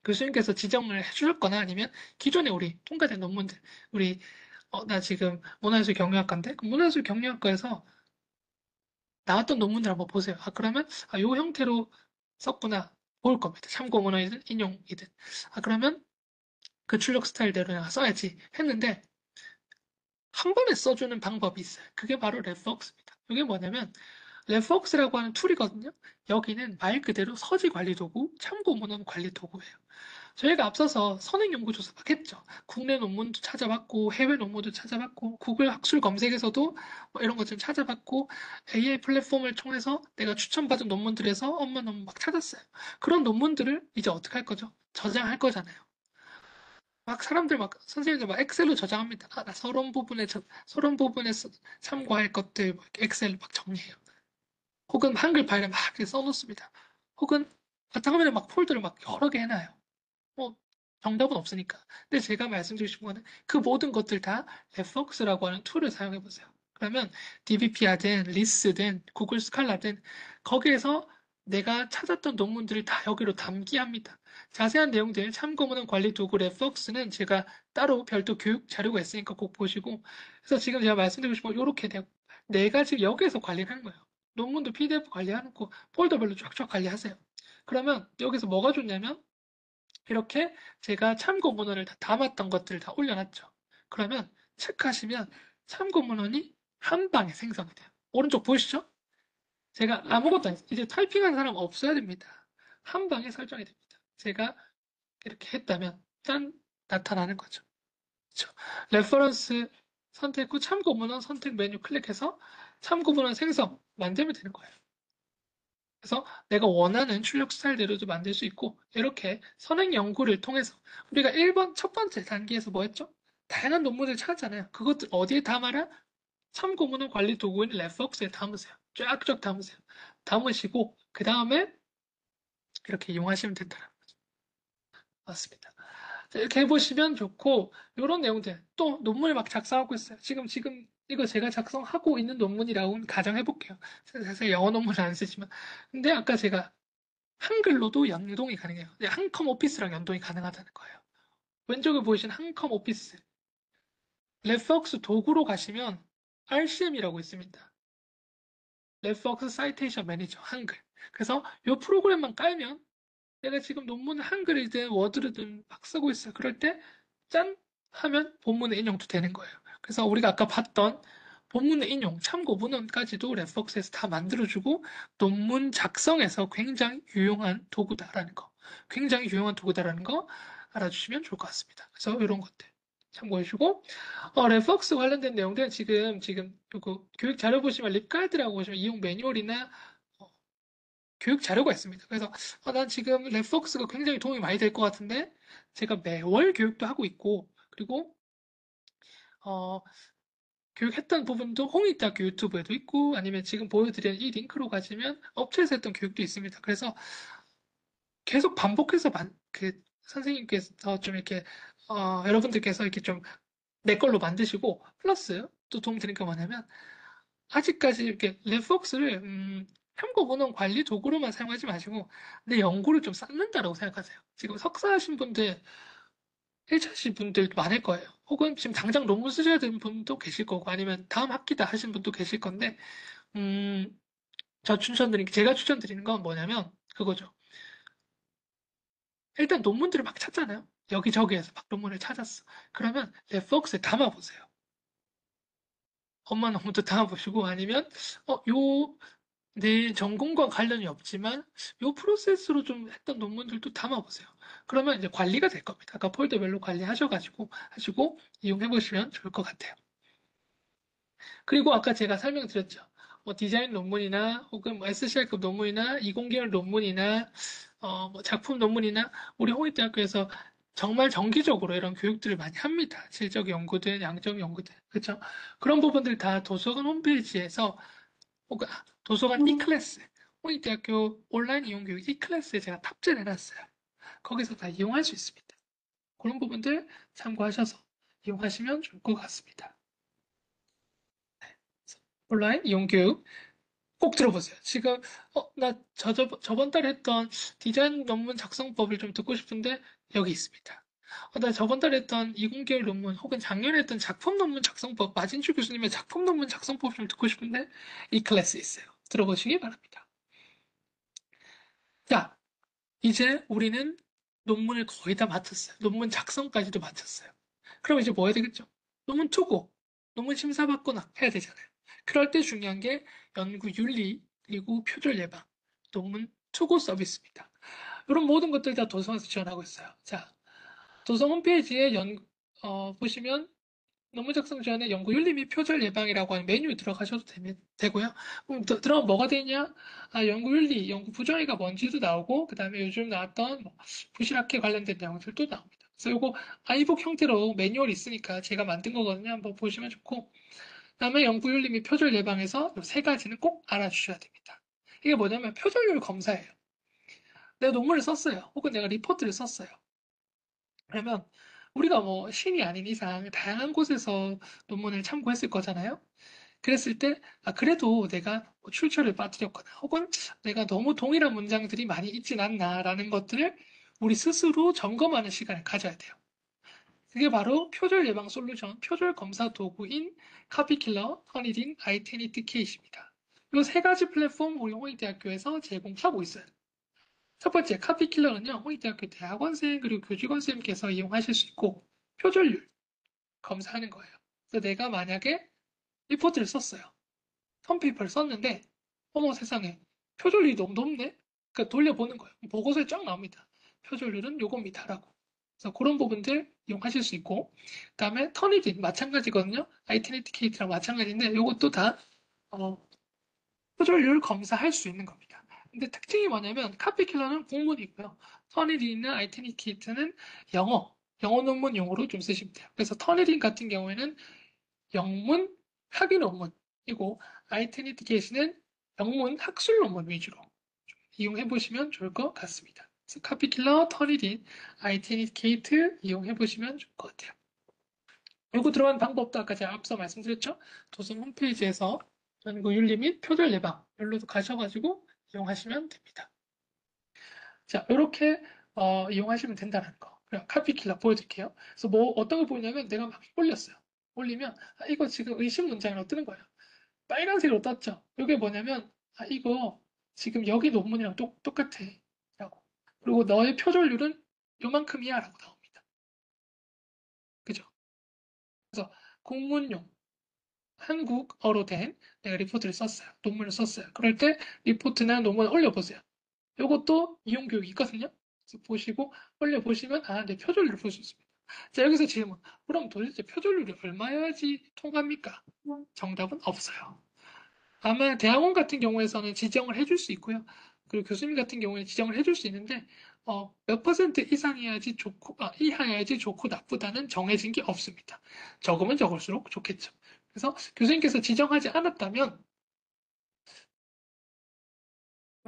교수님께서 지정을 해주셨거나 아니면 기존에 우리 통과된 논문들, 우리 나 지금 문화예술 경영학과인데 그 문화예술 경영학과에서 나왔던 논문들 한번 보세요. 아, 그러면 요 형태로 썼구나 볼 겁니다. 참고 문헌이든 인용이든. 아, 그러면 그 출력 스타일대로 내가 써야지 했는데 한 번에 써주는 방법이 있어요. 그게 바로 랩웍스입니다. 이게 뭐냐면 랩웍스라고 하는 툴이거든요. 여기는 말 그대로 서지 관리 도구, 참고 문헌 관리 도구예요. 저희가 앞서서 선행연구조사 막 했죠. 국내 논문도 찾아봤고, 해외 논문도 찾아봤고, 구글 학술 검색에서도 뭐 이런 것 좀 찾아봤고, AI 플랫폼을 통해서 내가 추천받은 논문들에서 업무 논문 막 찾았어요. 그런 논문들을 이제 어떻게 할 거죠? 저장할 거잖아요. 막 사람들 막 선생님들 막 엑셀로 저장합니다. 아, 나 서론 부분에 참고할 것들 막 엑셀로 막 정리해요. 혹은 한글 파일에 막 이렇게 써놓습니다. 혹은 바탕화면에 막 폴더를 막 여러 개 해놔요. 뭐 정답은 없으니까. 근데 제가 말씀드리고 싶은 거는 그 모든 것들 다 랩폭스라고 하는 툴을 사용해 보세요. 그러면 DBP하든 리스든 구글 스칼라든 거기에서 내가 찾았던 논문들을 다 여기로 담기 합니다. 자세한 내용들 참고문헌 관리 도구 랩폭스는 제가 따로 별도 교육 자료가 있으니까 꼭 보시고. 그래서 지금 제가 말씀드리고 싶은 건 이렇게 내가 지금 여기에서 관리를 하는 거예요. 논문도 PDF 관리하고 폴더별로 쫙쫙 관리하세요. 그러면 여기서 뭐가 좋냐면 이렇게 제가 참고 문헌을 다 담았던 것들을 다 올려놨죠. 그러면 체크하시면 참고 문헌이 한 방에 생성이 돼요. 오른쪽 보이시죠? 제가 아무것도 안 했어요. 이제 타이핑하는 사람 없어야 됩니다. 한 방에 설정이 됩니다. 제가 이렇게 했다면 짠! 나타나는 거죠. 그렇죠? 레퍼런스 선택 후 참고 문헌 선택 메뉴 클릭해서 참고 문헌 생성 만들면 되는 거예요. 그래서 내가 원하는 출력 스타일대로도 만들 수 있고 이렇게 선행 연구를 통해서 우리가 1번 첫 번째 단계에서 뭐 했죠? 다양한 논문을 찾았잖아요. 그것들 어디에 담아라? 참고문헌 관리 도구인 레퍼록스에 담으세요. 쫙쫙 담으세요. 담으시고 그 다음에 이렇게 이용하시면 된다는 거죠. 맞습니다. 자, 이렇게 해보시면 좋고 이런 내용들 또 논문을 막 작성하고 있어요. 지금 이거 제가 작성하고 있는 논문이라고 가정해볼게요. 사실 영어 논문은 안 쓰지만 근데 아까 제가 한글로도 연동이 가능해요. 네, 한컴 오피스랑 연동이 가능하다는 거예요. 왼쪽에 보이신 한컴 오피스, 랩폭스 도구로 가시면 RCM이라고 있습니다. 랩폭스 사이테이션 매니저 한글. 그래서 이 프로그램만 깔면 내가 지금 논문을 한글이든 워드로든 막 쓰고 있어요. 그럴 때 짠! 하면 본문의 인용도 되는 거예요. 그래서 우리가 아까 봤던 본문의 인용, 참고 문헌까지도 랩폭스에서 다 만들어주고 논문 작성에서 굉장히 유용한 도구다라는 거, 굉장히 유용한 도구다라는 거 알아주시면 좋을 것 같습니다. 그래서 이런 것들 참고해주고 랩폭스 관련된 내용들은 지금 그 교육 자료 보시면 립가이드라고 보시면 이용 매뉴얼이나 어, 교육 자료가 있습니다. 그래서 난 지금 랩폭스가 굉장히 도움이 많이 될 것 같은데 제가 매월 교육도 하고 있고 그리고 어, 교육했던 부분도 홍익대학교 유튜브에도 있고 아니면 지금 보여드린 이 링크로 가시면 업체에서 했던 교육도 있습니다. 그래서 계속 반복해서 그 선생님께서 좀 이렇게 여러분들께서 이렇게 좀 내 걸로 만드시고 플러스 또 도움 드린 게 뭐냐면 아직까지 이렇게 랩폭스를 참고 문헌 관리 도구로만 사용하지 마시고 내 연구를 좀 쌓는다라고 생각하세요. 지금 석사 하신 분들, 1차 하신 분들도 많을 거예요. 혹은 지금 당장 논문 쓰셔야 되는 분도 계실 거고 아니면 다음 학기다 하신 분도 계실 건데 음, 제가 추천드리는 건 뭐냐면 그거죠. 일단 논문들을 막 찾잖아요. 여기저기에서 막 논문을 찾았어. 그러면 랩폭스에 담아보세요. 엄마 논문도 담아보시고 아니면 요 내 전공과 관련이 없지만 요 프로세스로 좀 했던 논문들도 담아보세요. 그러면 이제 관리가 될 겁니다. 아까 폴더별로 관리하셔가지고 하시고 이용해 보시면 좋을 것 같아요. 그리고 아까 제가 설명드렸죠. 뭐 디자인 논문이나 혹은 뭐 SCI급 논문이나 이공계열 논문이나 뭐 작품 논문이나 우리 홍익대학교에서 정말 정기적으로 이런 교육들을 많이 합니다. 질적 연구든 양적 연구든 그렇죠? 그런 부분들 다 도서관 홈페이지에서 혹은 도서관 e클래스 홍익대학교 온라인 이용 교육 e클래스에 제가 탑재를 해놨어요. 거기서 다 이용할 수 있습니다. 그런 부분들 참고하셔서 이용하시면 좋을 것 같습니다. 온라인 이용 교육 꼭 들어보세요. 지금 나 저번 달에 했던 디자인 논문 작성법을 좀 듣고 싶은데 여기 있습니다. 나 저번 달에 했던 이공계열 논문 혹은 작년에 했던 작품 논문 작성법 마진주 교수님의 작품 논문 작성법 좀 듣고 싶은데 이 클래스 있어요. 들어보시기 바랍니다. 자, 이제 우리는 논문을 거의 다 마쳤어요. 논문 작성까지도 마쳤어요. 그럼 이제 뭐 해야 되겠죠? 논문 투고, 논문 심사받고 해야 되잖아요. 그럴 때 중요한 게 연구 윤리, 그리고 표절 예방, 논문 투고 서비스입니다. 이런 모든 것들 다 도서관에서 지원하고 있어요. 자, 도서 홈페이지에 보시면 논문 작성 전에 연구 윤리 및 표절 예방이라고 하는 메뉴에 들어가셔도 되고요. 그럼 들어가면 뭐가 되냐? 연구 윤리, 연구 부정의가 뭔지도 나오고, 그 다음에 요즘 나왔던 뭐 부실학회 관련된 내용들도 나옵니다. 그래서 이거 아이북 형태로 매뉴얼이 있으니까 제가 만든 거거든요. 한번 보시면 좋고, 그 다음에 연구 윤리 및 표절 예방에서 이 세 가지는 꼭 알아주셔야 됩니다. 이게 뭐냐면 표절률 검사예요. 내가 논문을 썼어요. 혹은 내가 리포트를 썼어요. 그러면 우리가 뭐 신이 아닌 이상 다양한 곳에서 논문을 참고했을 거잖아요. 그랬을 때, 그래도 내가 뭐 출처를 빠뜨렸거나 혹은 내가 너무 동일한 문장들이 많이 있진 않나라는 것들을 우리 스스로 점검하는 시간을 가져야 돼요. 그게 바로 표절 예방 솔루션, 표절 검사 도구인 카피킬러, 허니딘, 아이테니티케이트입니다. 이 세 가지 플랫폼 우리 홍익대학교에서 제공하고 있어요. 첫 번째, 카피킬러는요, 홍익대학교 대학원생 그리고 교직원생께서 이용하실 수 있고, 표절률 검사하는 거예요. 그래서 내가 만약에 리포트를 썼어요. 턴페이퍼를 썼는데, 어머 세상에, 표절률이 너무 높네? 그러니까 돌려보는 거예요. 보고서에 쫙 나옵니다. 표절률은 요겁니다라고. 그래서 그런 부분들 이용하실 수 있고, 그 다음에 터니딘 마찬가지거든요. 아이덴티케이트랑 마찬가지인데, 요것도 다 어, 표절률 검사할 수 있는 겁니다. 근데 특징이 뭐냐면 카피킬러는 국문이고요. 터니딘이나 아이테니케이트는 영어 논문 용어로 좀 쓰시면 돼요. 그래서 터니딘 같은 경우에는 영문 학위 논문이고 아이테니티케이트는 영문 학술 논문 위주로 이용해 보시면 좋을 것 같습니다. 그래서 카피킬러, 터니딘, 아이테니케이트 이용해 보시면 좋을 것 같아요. 요거 들어간 방법도 아까 제가 앞서 말씀드렸죠? 도서 홈페이지에서 연구 윤리 및 표절 예방 여기로도 가셔가지고 이용하시면 됩니다. 자, 이렇게 이용하시면 된다는 거. 그럼 카피킬러 보여드릴게요. 그래서 뭐 어떤 걸 보냐면 내가 막 올렸어요. 올리면 이거 지금 의심 문장이라고 뜨는 거예요. 빨간색으로 떴죠. 이게 뭐냐면 이거 지금 여기 논문이랑 똑같아. 라고. 그리고 너의 표절률은 요만큼이야 라고 나옵니다. 그죠? 그래서 공문용 한국어로 된 내가 리포트를 썼어요. 논문을 썼어요. 그럴 때 리포트나 논문을 올려보세요. 이것도 이용 교육이 있거든요. 그래서 보시고 올려보시면 내 표절률을 볼 수 있습니다. 자, 여기서 질문. 그럼 도대체 표절률이 얼마여야지 통합니까? 정답은 없어요. 아마 대학원 같은 경우에서는 지정을 해줄 수 있고요. 그리고 교수님 같은 경우에는 지정을 해줄 수 있는데 몇 퍼센트 이상이어야지 좋고 이하여야지 좋고 나쁘다는 정해진 게 없습니다. 적으면 적을수록 좋겠죠. 그래서 교수님께서 지정하지 않았다면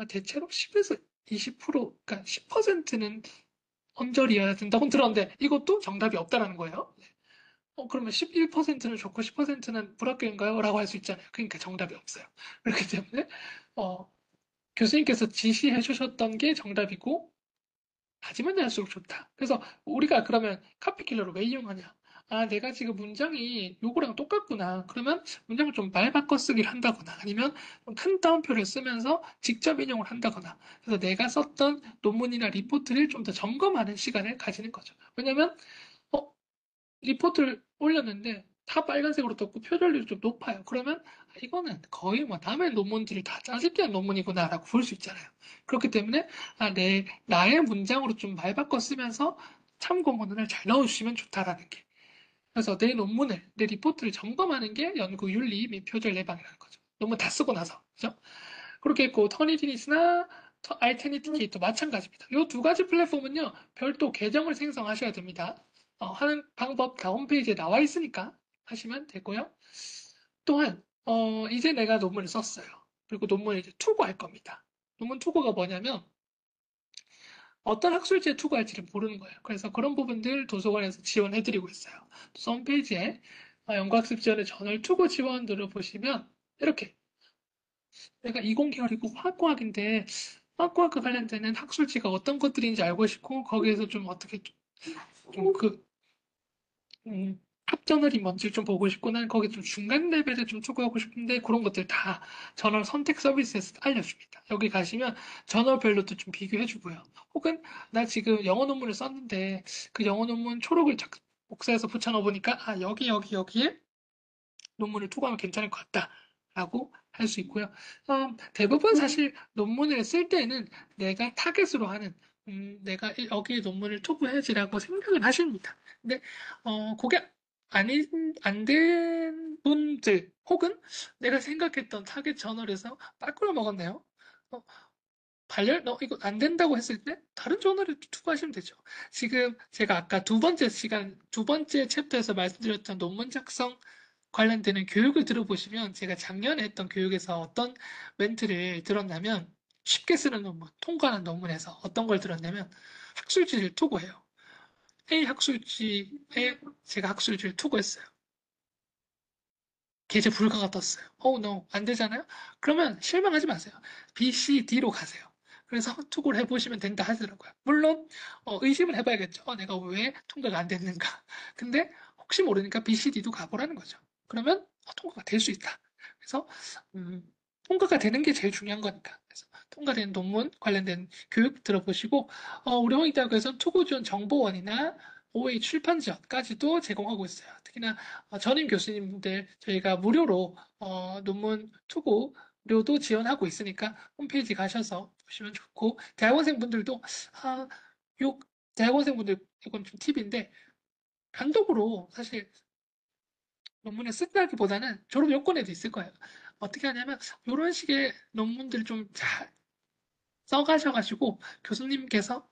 대체로 10에서 20%, 그러니까 10%는 언저리여야 된다고 들었는데 이것도 정답이 없다라는 거예요. 그러면 11%는 좋고 10%는 불합격인가요? 라고 할 수 있잖아요. 그러니까 정답이 없어요. 그렇기 때문에 어, 교수님께서 지시해 주셨던 게 정답이고 하지만 할수록 좋다. 그래서 우리가 그러면 카피킬러를 왜 이용하냐? 내가 지금 문장이 요거랑 똑같구나. 그러면 문장을 좀 말 바꿔 쓰기를 한다거나 아니면 좀 큰 따옴표를 쓰면서 직접 인용을 한다거나 그래서 내가 썼던 논문이나 리포트를 좀 더 점검하는 시간을 가지는 거죠. 왜냐면 어, 리포트를 올렸는데 다 빨간색으로 떴고 표절률이 좀 높아요. 그러면 이거는 거의 뭐 남의 논문들을 다 짜집기 한 논문이구나라고 볼 수 있잖아요. 그렇기 때문에 나의 문장으로 좀 말 바꿔 쓰면서 참고문을 잘 넣어주시면 좋다라는 게. 그래서 내 논문을, 내 리포트를 점검하는 게 연구 윤리 및 표절 예방이라는 거죠. 논문 다 쓰고 나서. 그죠? 그렇게 했고, 터니디니스나 알테니티케이터 마찬가지입니다. 이 두 가지 플랫폼은요, 별도 계정을 생성하셔야 됩니다. 하는 방법 다 홈페이지에 나와 있으니까 하시면 되고요. 또한, 이제 내가 논문을 썼어요. 그리고 논문을 이제 투고할 겁니다. 논문 투고가 뭐냐면, 어떤 학술지에 투고할지를 모르는 거예요. 그래서 그런 부분들 도서관에서 지원해드리고 있어요. 도서 홈페이지에 연구학습 지원의 저널 투고 지원들을 보시면, 이렇게 내가 이공계열이고 화학과학인데 화학과학과 관련되는 학술지가 어떤 것들인지 알고 싶고 거기에서 좀 어떻게 좀그 합전을이 뭔지 좀 보고 싶고 난 거기 좀 중간 레벨에 좀 추구하고 싶은데 그런 것들 다 저널 선택 서비스에서 알려줍니다. 여기 가시면 저널별로도 좀 비교해주고요. 혹은 나 지금 영어 논문을 썼는데 그 영어 논문 초록을 복사해서 붙여넣어 보니까 여기에 논문을 투고하면 괜찮을 것 같다라고 할 수 있고요. 대부분 사실 논문을 쓸 때는 내가 타겟으로 하는 내가 여기에 논문을 투부해야지라고 생각을 하십니다. 근데, 그게 안 된 분들, 혹은 내가 생각했던 타겟 저널에서 빠꾸를 먹었네요. 어, 이거 안 된다고 했을 때 다른 저널에 투구하시면 되죠. 지금 제가 아까 두 번째 챕터에서 말씀드렸던 논문 작성 관련되는 교육을 들어보시면 제가 작년에 했던 교육에서 어떤 멘트를 들었냐면 쉽게 쓰는 논문, 통과하는 논문에서 어떤 걸 들었냐면 학술지를 투고해요. A 학술지에 제가 학술지를 투고했어요. 게재 불가가 떴어요. Oh no, 안 되잖아요? 그러면 실망하지 마세요. B, C, D로 가세요. 그래서 투고를 해보시면 된다 하더라고요. 물론 의심을 해봐야겠죠. 내가 왜 통과가 안 됐는가. 근데 혹시 모르니까 B, C, D도 가보라는 거죠. 그러면 통과가 될 수 있다. 그래서 음, 통과가 되는 게 제일 중요한 거니까. 그래서 통과된 논문 관련된 교육 들어보시고 우리 홍익대학교에서는 투고 지원 정보원이나 OA 출판 지원까지도 제공하고 있어요. 특히나 전임 교수님들 저희가 무료로 논문 투고료도 지원하고 있으니까 홈페이지 가셔서 보시면 좋고 대학원생분들도 아, 요 대학원생분들 이건 좀 팁인데 단독으로 사실 논문을 쓴다기보다는 졸업 요건에도 있을 거예요. 어떻게 하냐면 이런 식의 논문들 좀 잘 써가셔가지고 교수님께서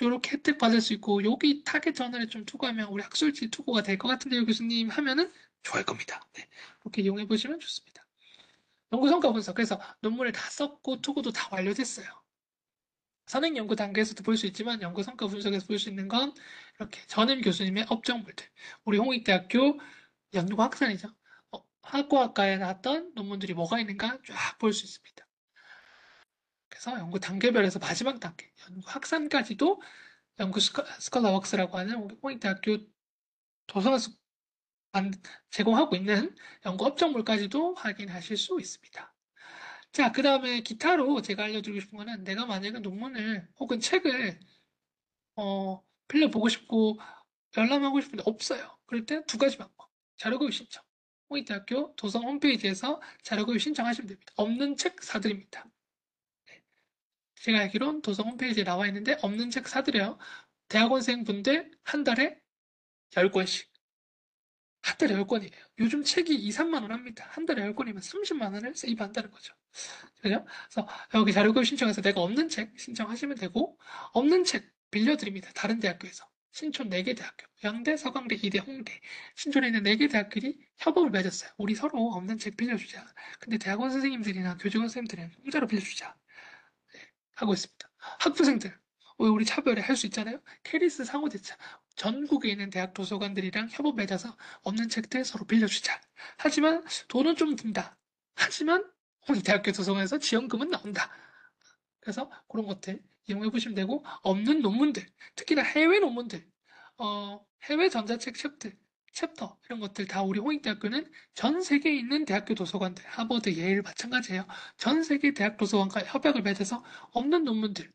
요렇게 혜택 받을 수 있고 여기 타겟 저널에 좀 투고하면 우리 학술지 투고가 될 것 같은데요 교수님 하면은 좋아할 겁니다. 네, 그렇게 이용해 보시면 좋습니다. 연구 성과 분석. 그래서 논문을 다 썼고 투고도 다 완료됐어요. 선행 연구 단계에서도 볼 수 있지만 연구 성과 분석에서 볼 수 있는 건 이렇게 전임 교수님의 업적물들. 우리 홍익대학교 연구학산이죠. 화학과학과에 나왔던 논문들이 뭐가 있는가 쫙 볼 수 있습니다. 그래서 연구 단계별에서 마지막 단계, 연구 학산까지도 스컬러웍스라고 하는 우리 포인트학교 도서관에서 제공하고 있는 연구 업적물까지도 확인하실 수 있습니다. 자, 그 다음에 기타로 제가 알려드리고 싶은 거는 내가 만약에 논문을 혹은 책을 빌려보고 싶고 열람하고 싶은데 없어요. 그럴 때 두 가지 방법. 자료구입 신청. 포인트학교 도서 홈페이지에서 자료구입 신청하시면 됩니다. 없는 책 사드립니다. 제가 알기론 도서 홈페이지에 나와 있는데 없는 책 사드려요. 대학원생 분들 한 달에 10권씩. 한 달에 10권이에요. 요즘 책이 2, 3만 원 합니다. 한 달에 10권이면 30만 원을 세이브한다는 거죠. 그죠? 그래서 여기 자료구입 신청해서 내가 없는 책 신청하시면 되고 없는 책 빌려드립니다. 다른 대학교에서. 신촌 4개 대학교, 연대, 서강대, 이대, 홍대, 신촌에 있는 4개 대학들이 협업을 맺었어요. 우리 서로 없는 책 빌려주자. 근데 대학원 선생님들이나 교직원 선생님들은 공짜로 빌려주자. 하고 있습니다. 학부생들, 왜 우리 차별에 할 수 있잖아요. 캐리스 상호대차. 전국에 있는 대학 도서관들이랑 협업 맺어서 없는 책들 서로 빌려주자. 하지만 돈은 좀 든다. 하지만 우리 대학교 도서관에서 지원금은 나온다. 그래서 그런 것들 이용해 보시면 되고 없는 논문들, 특히나 해외 논문들, 해외 전자책 챕터 이런 것들 다 우리 홍익대학교는 전 세계에 있는 대학교 도서관들, 하버드, 예일 마찬가지예요. 전 세계 대학 도서관과 협약을 맺어서 없는 논문들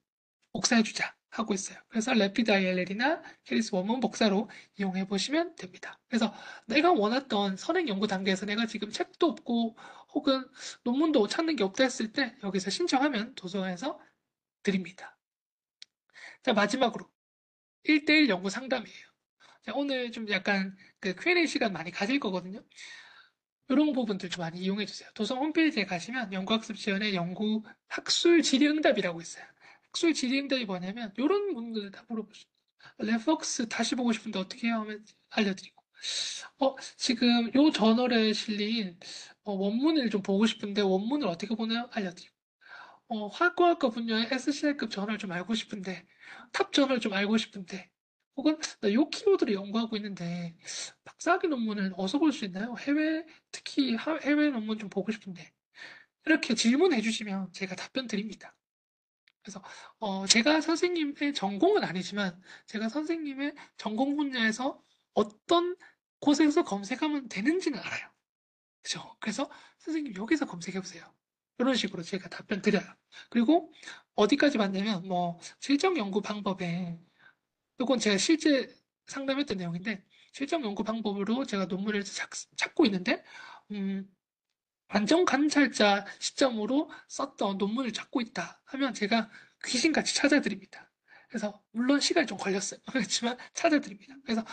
복사해주자 하고 있어요. 그래서 래피드 ILL이나 캐리스 원문 복사로 이용해 보시면 됩니다. 그래서 내가 원했던 선행 연구 단계에서 내가 지금 책도 없고 혹은 논문도 찾는 게 없다 했을 때 여기서 신청하면 도서관에서 드립니다. 자, 마지막으로 1대1 연구 상담이에요. 자, 오늘 좀 약간 그 Q&A 시간 많이 가질 거거든요. 이런 부분들 좀 많이 이용해 주세요. 도서 홈페이지에 가시면 연구학습 지원의 연구 학술 질의응답이라고 있어요. 학술 질의응답이 뭐냐면 이런 문제들 다 물어보시죠. 레폭스 다시 보고 싶은데 어떻게 해야 하면 알려드리고. 지금 요 저널에 실린 원문을 좀 보고 싶은데 원문을 어떻게 보나요? 알려드리고. 화학과학과 분야의 SCL급 저널 좀 알고 싶은데 탑 저널 좀 알고 싶은데 혹은 나 요 키워드를 연구하고 있는데 박사학위 논문을 어디서 볼 수 있나요? 특히 해외 논문 좀 보고 싶은데 이렇게 질문해 주시면 제가 답변 드립니다. 그래서 제가 선생님의 전공은 아니지만 제가 선생님의 전공 분야에서 어떤 곳에서 검색하면 되는지는 알아요. 그죠? 그래서 선생님 여기서 검색해 보세요. 이런 식으로 제가 답변 드려요. 그리고 어디까지 봤냐면 뭐 실정 연구 방법에 이건 제가 실제 상담했던 내용인데 실정 연구 방법으로 제가 논문을 찾고 있는데 음, 관정 관찰자 시점으로 썼던 논문을 찾고 있다 하면 제가 귀신같이 찾아드립니다. 그래서 물론 시간이 좀 걸렸어요. 그렇지만 찾아드립니다. 그래서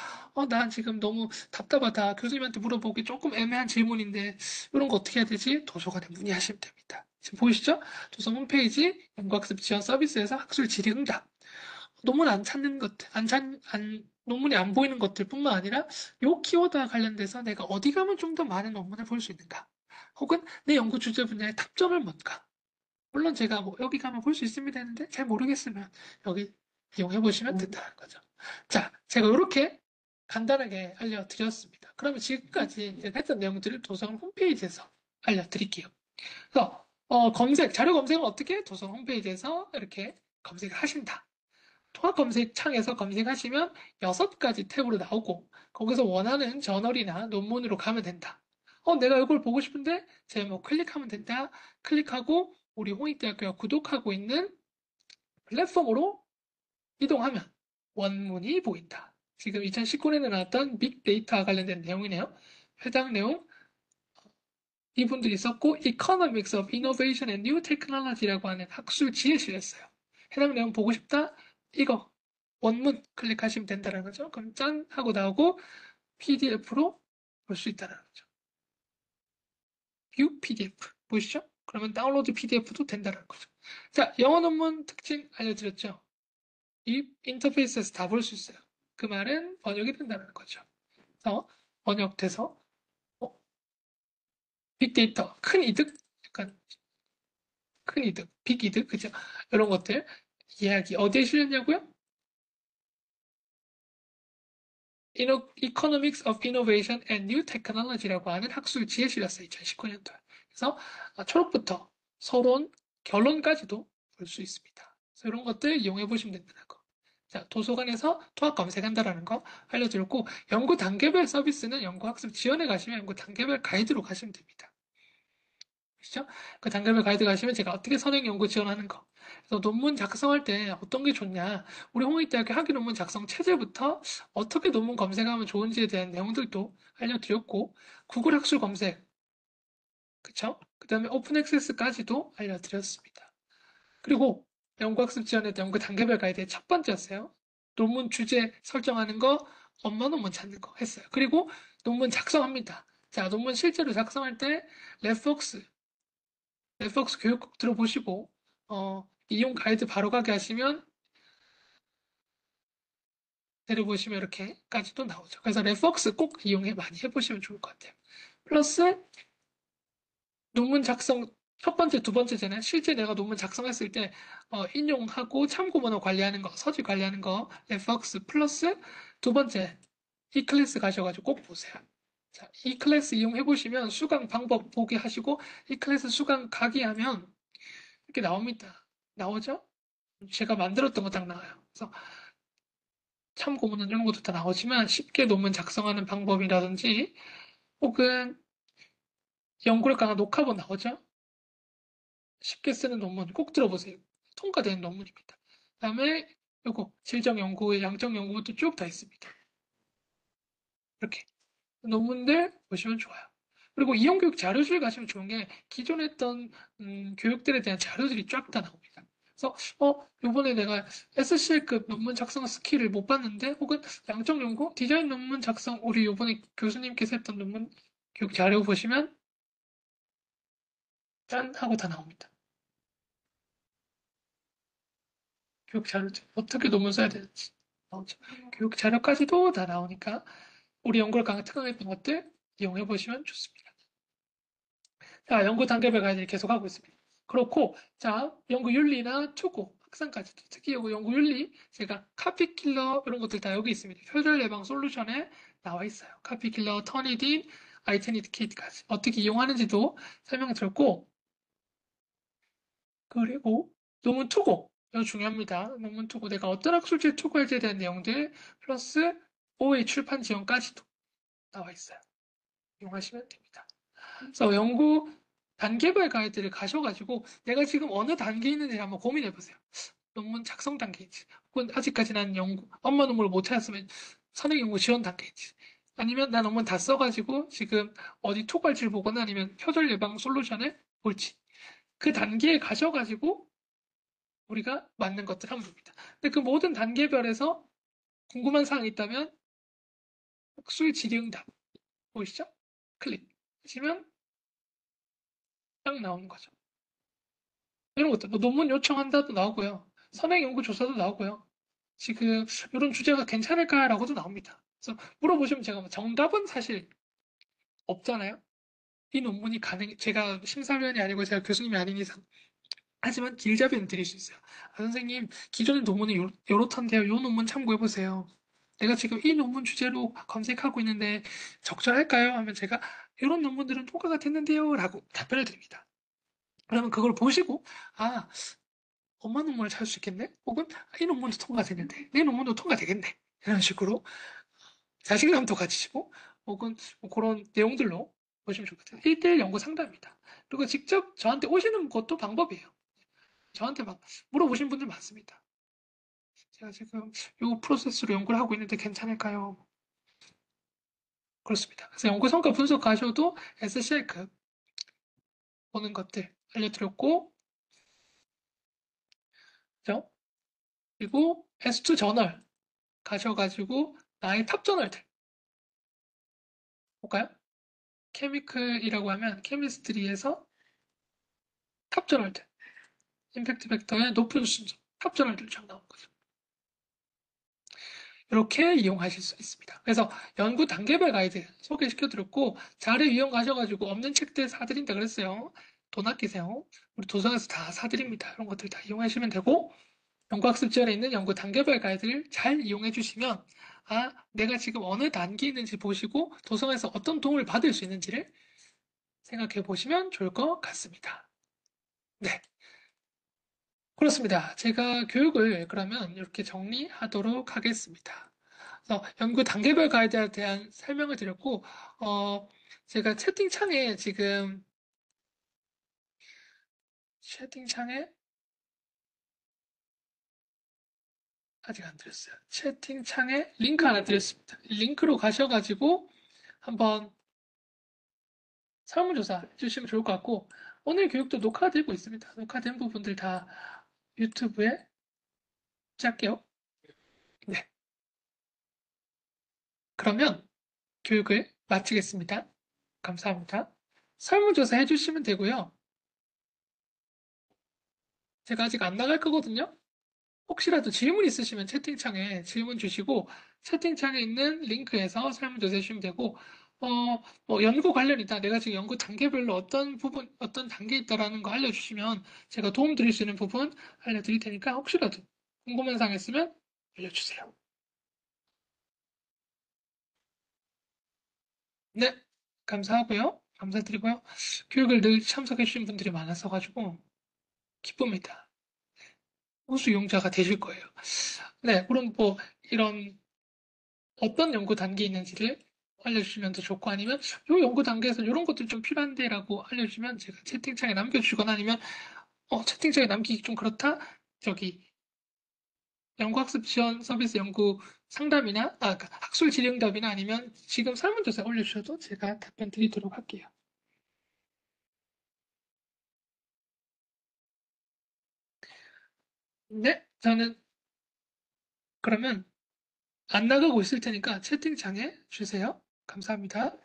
나 지금 너무 답답하다. 교수님한테 물어보기 조금 애매한 질문인데 이런 거 어떻게 해야 되지? 도서관에 문의하시면 됩니다. 지금 보이시죠? 도서 홈페이지 연구학습 지원 서비스에서 학술 질의 응답. 논문 안 찾는 것들, 논문이 안 보이는 것들뿐만 아니라 요 키워드와 관련돼서 내가 어디 가면 좀 더 많은 논문을 볼 수 있는가? 혹은 내 연구 주제 분야의 탑점을 뭔가? 물론 제가 뭐 여기 가면 볼 수 있습니다 했는데 잘 모르겠으면 여기 이용해 보시면 된다는 거죠. 자, 제가 이렇게 간단하게 알려드렸습니다. 그러면 지금까지 제가 했던 내용들을 도서관 홈페이지에서 알려드릴게요. 그래서 자료 검색은 어떻게? 도서관 홈페이지에서 이렇게 검색을 하신다. 통합 검색 창에서 검색하시면 6가지 탭으로 나오고 거기서 원하는 저널이나 논문으로 가면 된다. 내가 이걸 보고 싶은데 제목 클릭하면 된다. 클릭하고 우리 홍익대학교가 구독하고 있는 플랫폼으로 이동하면 원문이 보인다. 지금 2019년에 나왔던 빅데이터와 관련된 내용이네요. 해당 내용 이분들이 썼고 Economics of Innovation and New Technology라고 하는 학술 지혜실이었어요. 해당 내용 보고 싶다? 이거 원문 클릭하시면 된다는 거죠. 그럼 짠 하고 나오고 PDF로 볼 수 있다는 거죠. View PDF 보이시죠? 그러면 다운로드 PDF도 된다는 거죠. 자, 영어 논문 특징 알려드렸죠. 이 인터페이스에서 다 볼 수 있어요. 그 말은 번역이 된다는 거죠. 그래서 번역돼서 빅데이터 큰 이득, 약간 큰 이득, 빅 이득, 그죠? 이런 것들 이야기 어디에 실렸냐고요? Economics of Innovation and New Technology라고 하는 학술 지에 실렸어요. 2019년도에. 그래서 초록부터 서론, 결론까지도 볼 수 있습니다. 그래서 이런 것들 이용해 보시면 된다는 거. 자, 도서관에서 통합 검색한다라는 거 알려드렸고, 연구 단계별 서비스는 연구학습 지원에 가시면 연구 단계별 가이드로 가시면 됩니다. 그렇죠? 그 단계별 가이드 가시면 제가 어떻게 선행 연구 지원하는 거. 그래서 논문 작성할 때 어떤 게 좋냐. 우리 홍익대학교 학위 논문 작성 체제부터 어떻게 논문 검색하면 좋은지에 대한 내용들도 알려드렸고, 구글 학술 검색, 그쵸? 그 다음에 오픈 액세스까지도 알려드렸습니다. 그리고 연구학습 지원에 대한 연구 단계별 가이드의 첫 번째였어요. 논문 주제 설정하는 거, 엄마 논문 찾는 거 했어요. 그리고 논문 작성합니다. 자, 논문 실제로 작성할 때 레폭스, 넷플릭스 교육 꼭 들어보시고 이용 가이드 바로 가게 하시면 내려보시면 이렇게까지도 나오죠. 그래서 레폭스 꼭 이용해 많이 해보시면 좋을 것 같아요. 플러스 논문 작성 첫 번째, 두 번째잖아요. 실제 내가 논문 작성했을 때 인용하고 참고문헌 관리하는 거, 서술 관리하는 거 레폭스 플러스 두 번째 이클래스 가셔가지고 꼭 보세요. 자, 이클래스 이용해 보시면 수강 방법 보게 하시고 이클래스 수강 가기 하면 이렇게 나옵니다. 나오죠? 제가 만들었던 거 딱 나와요. 그래서 참고문헌 이런 것도 다 나오지만 쉽게 논문 작성하는 방법이라든지 혹은 연구를 강한 녹화본 나오죠? 쉽게 쓰는 논문 꼭 들어보세요. 통과되는 논문입니다. 그다음에 요거 질적 연구의 양적 연구도 쭉 다 있습니다. 이렇게 논문들 보시면 좋아요. 그리고 이용교육 자료실 가시면 좋은 게 기존에 했던 교육들에 대한 자료들이 쫙 다 나옵니다. 그래서 요번에 내가 SCL급 논문 작성 스킬을 못 봤는데 혹은 양적 연구, 디자인 논문 작성 우리 요번에 교수님께서 했던 논문 교육 자료 보시면 짠 하고 다 나옵니다. 교육 자료 어떻게 논문 써야 되는지 나오죠. 교육 자료까지도 다 나오니까 우리 연구를 강화 특강했던 것들 이용해 보시면 좋습니다. 자, 연구 단계별 가이드를 계속하고 있습니다. 그렇고, 자, 연구 윤리나 투고, 확산까지도. 특히 연구 윤리, 제가 카피킬러, 이런 것들 다 여기 있습니다. 표절 예방 솔루션에 나와 있어요. 카피킬러, 터니딘, 아이테니티케이트까지. 어떻게 이용하는지도 설명드렸고, 그리고 논문 투고. 이거 중요합니다. 논문 투고. 내가 어떤 학술지에 투고할지에 대한 내용들, 플러스 OA 출판 지원까지도 나와 있어요. 이용하시면 됩니다. 그래서 연구 단계별 가이드를 가셔가지고 내가 지금 어느 단계에 있는지 한번 고민해 보세요. 논문 작성 단계인지, 혹은 아직까지 난 연구, 엄마 논문을 못 찾았으면 선행 연구 지원 단계인지, 아니면 난 논문 다 써가지고 지금 어디 톡발치를 보거나 아니면 표절 예방 솔루션을 볼지, 그 단계에 가셔가지고 우리가 맞는 것들 한번 봅니다. 근데 그 모든 단계별에서 궁금한 사항이 있다면 학술 질의응답 보이시죠? 클릭하시면 딱 나오는 거죠. 이런 것들 뭐 논문 요청한다도 나오고요. 선행 연구 조사도 나오고요. 지금 이런 주제가 괜찮을까라고도 나옵니다. 그래서 물어보시면 제가 뭐 정답은 사실 없잖아요. 이 논문이 제가 심사위원이 아니고 제가 교수님이 아닌 이상 하지만 길잡이는 드릴 수 있어요. 아, 선생님, 기존의 논문이 요렇던데요. 요 논문 참고해보세요. 내가 지금 이 논문 주제로 검색하고 있는데 적절할까요? 하면 제가 이런 논문들은 통과가 됐는데요. 라고 답변을 드립니다. 그러면 그걸 보시고, 아, 엄마 논문을 찾을 수 있겠네? 혹은 아, 이 논문도 통과됐는데, 내 논문도 통과되겠네. 이런 식으로 자신감도 가지시고, 혹은 뭐 그런 내용들로 보시면 좋을 것 같아요. 1대1 연구 상담입니다. 그리고 직접 저한테 오시는 것도 방법이에요. 저한테 막 물어보신 분들 많습니다. 제가 지금 이 프로세스로 연구를 하고 있는데 괜찮을까요? 그렇습니다. 그래서 연구 성과 분석하셔도 SCI급 보는 것들 알려드렸고, 그죠? 그리고 S2 저널 가셔가지고 나의 탑 저널들 볼까요? 케미클이라고 하면 케미스트리에서 탑 저널들, 임팩트 벡터의 높은 순서, 탑 저널들 쫙 나오는 거죠. 이렇게 이용하실 수 있습니다. 그래서 연구 단계별 가이드 소개시켜드렸고 자료 이용하셔가지고 없는 책들 사드린다 그랬어요. 돈 아끼세요. 우리 도서관에서 다 사드립니다. 이런 것들 다 이용하시면 되고 연구학습 지원에 있는 연구 단계별 가이드를 잘 이용해 주시면 아, 내가 지금 어느 단계에 있는지 보시고 도서관에서 어떤 도움을 받을 수 있는지를 생각해 보시면 좋을 것 같습니다. 네, 그렇습니다. 제가 교육을 그러면 이렇게 정리하도록 하겠습니다. 연구 단계별 가이드에 대한 설명을 드렸고, 어, 제가 채팅창에 아직 안 드렸어요. 채팅창에 링크 하나 드렸습니다. 링크로 가셔가지고 한번 설문조사 해주시면 좋을 것 같고, 오늘 교육도 녹화되고 있습니다. 녹화된 부분들 다 유튜브에 짤게요. 네. 그러면 교육을 마치겠습니다. 감사합니다. 설문조사 해주시면 되고요. 제가 아직 안 나갈 거거든요. 혹시라도 질문 있으시면 채팅창에 질문 주시고 채팅창에 있는 링크에서 설문조사 해주시면 되고 어, 뭐 연구 관련이다. 내가 지금 연구 단계별로 어떤 부분, 어떤 단계에 있다라는 거 알려주시면 제가 도움 드릴 수 있는 부분 알려드릴 테니까 혹시라도 궁금한 사항 있으면 알려주세요. 네, 감사하고요. 감사드리고요. 교육을 늘 참석해주신 분들이 많아서 가지고 기쁩니다. 우수 이용자가 되실 거예요. 네, 그럼 뭐 이런 어떤 연구 단계에 있는지를 알려주시면 더 좋고 아니면 이 연구 단계에서 이런 것들 좀 필요한데라고 알려주시면 제가 채팅창에 남겨주거나 아니면 채팅창에 남기기 좀 그렇다 저기 연구학습 지원 서비스 연구 상담이나 그 학술 질의응답이나 아니면 지금 설문조사 올려주셔도 제가 답변 드리도록 할게요. 네, 저는 그러면 안 나가고 있을 테니까 채팅창에 주세요. 감사합니다.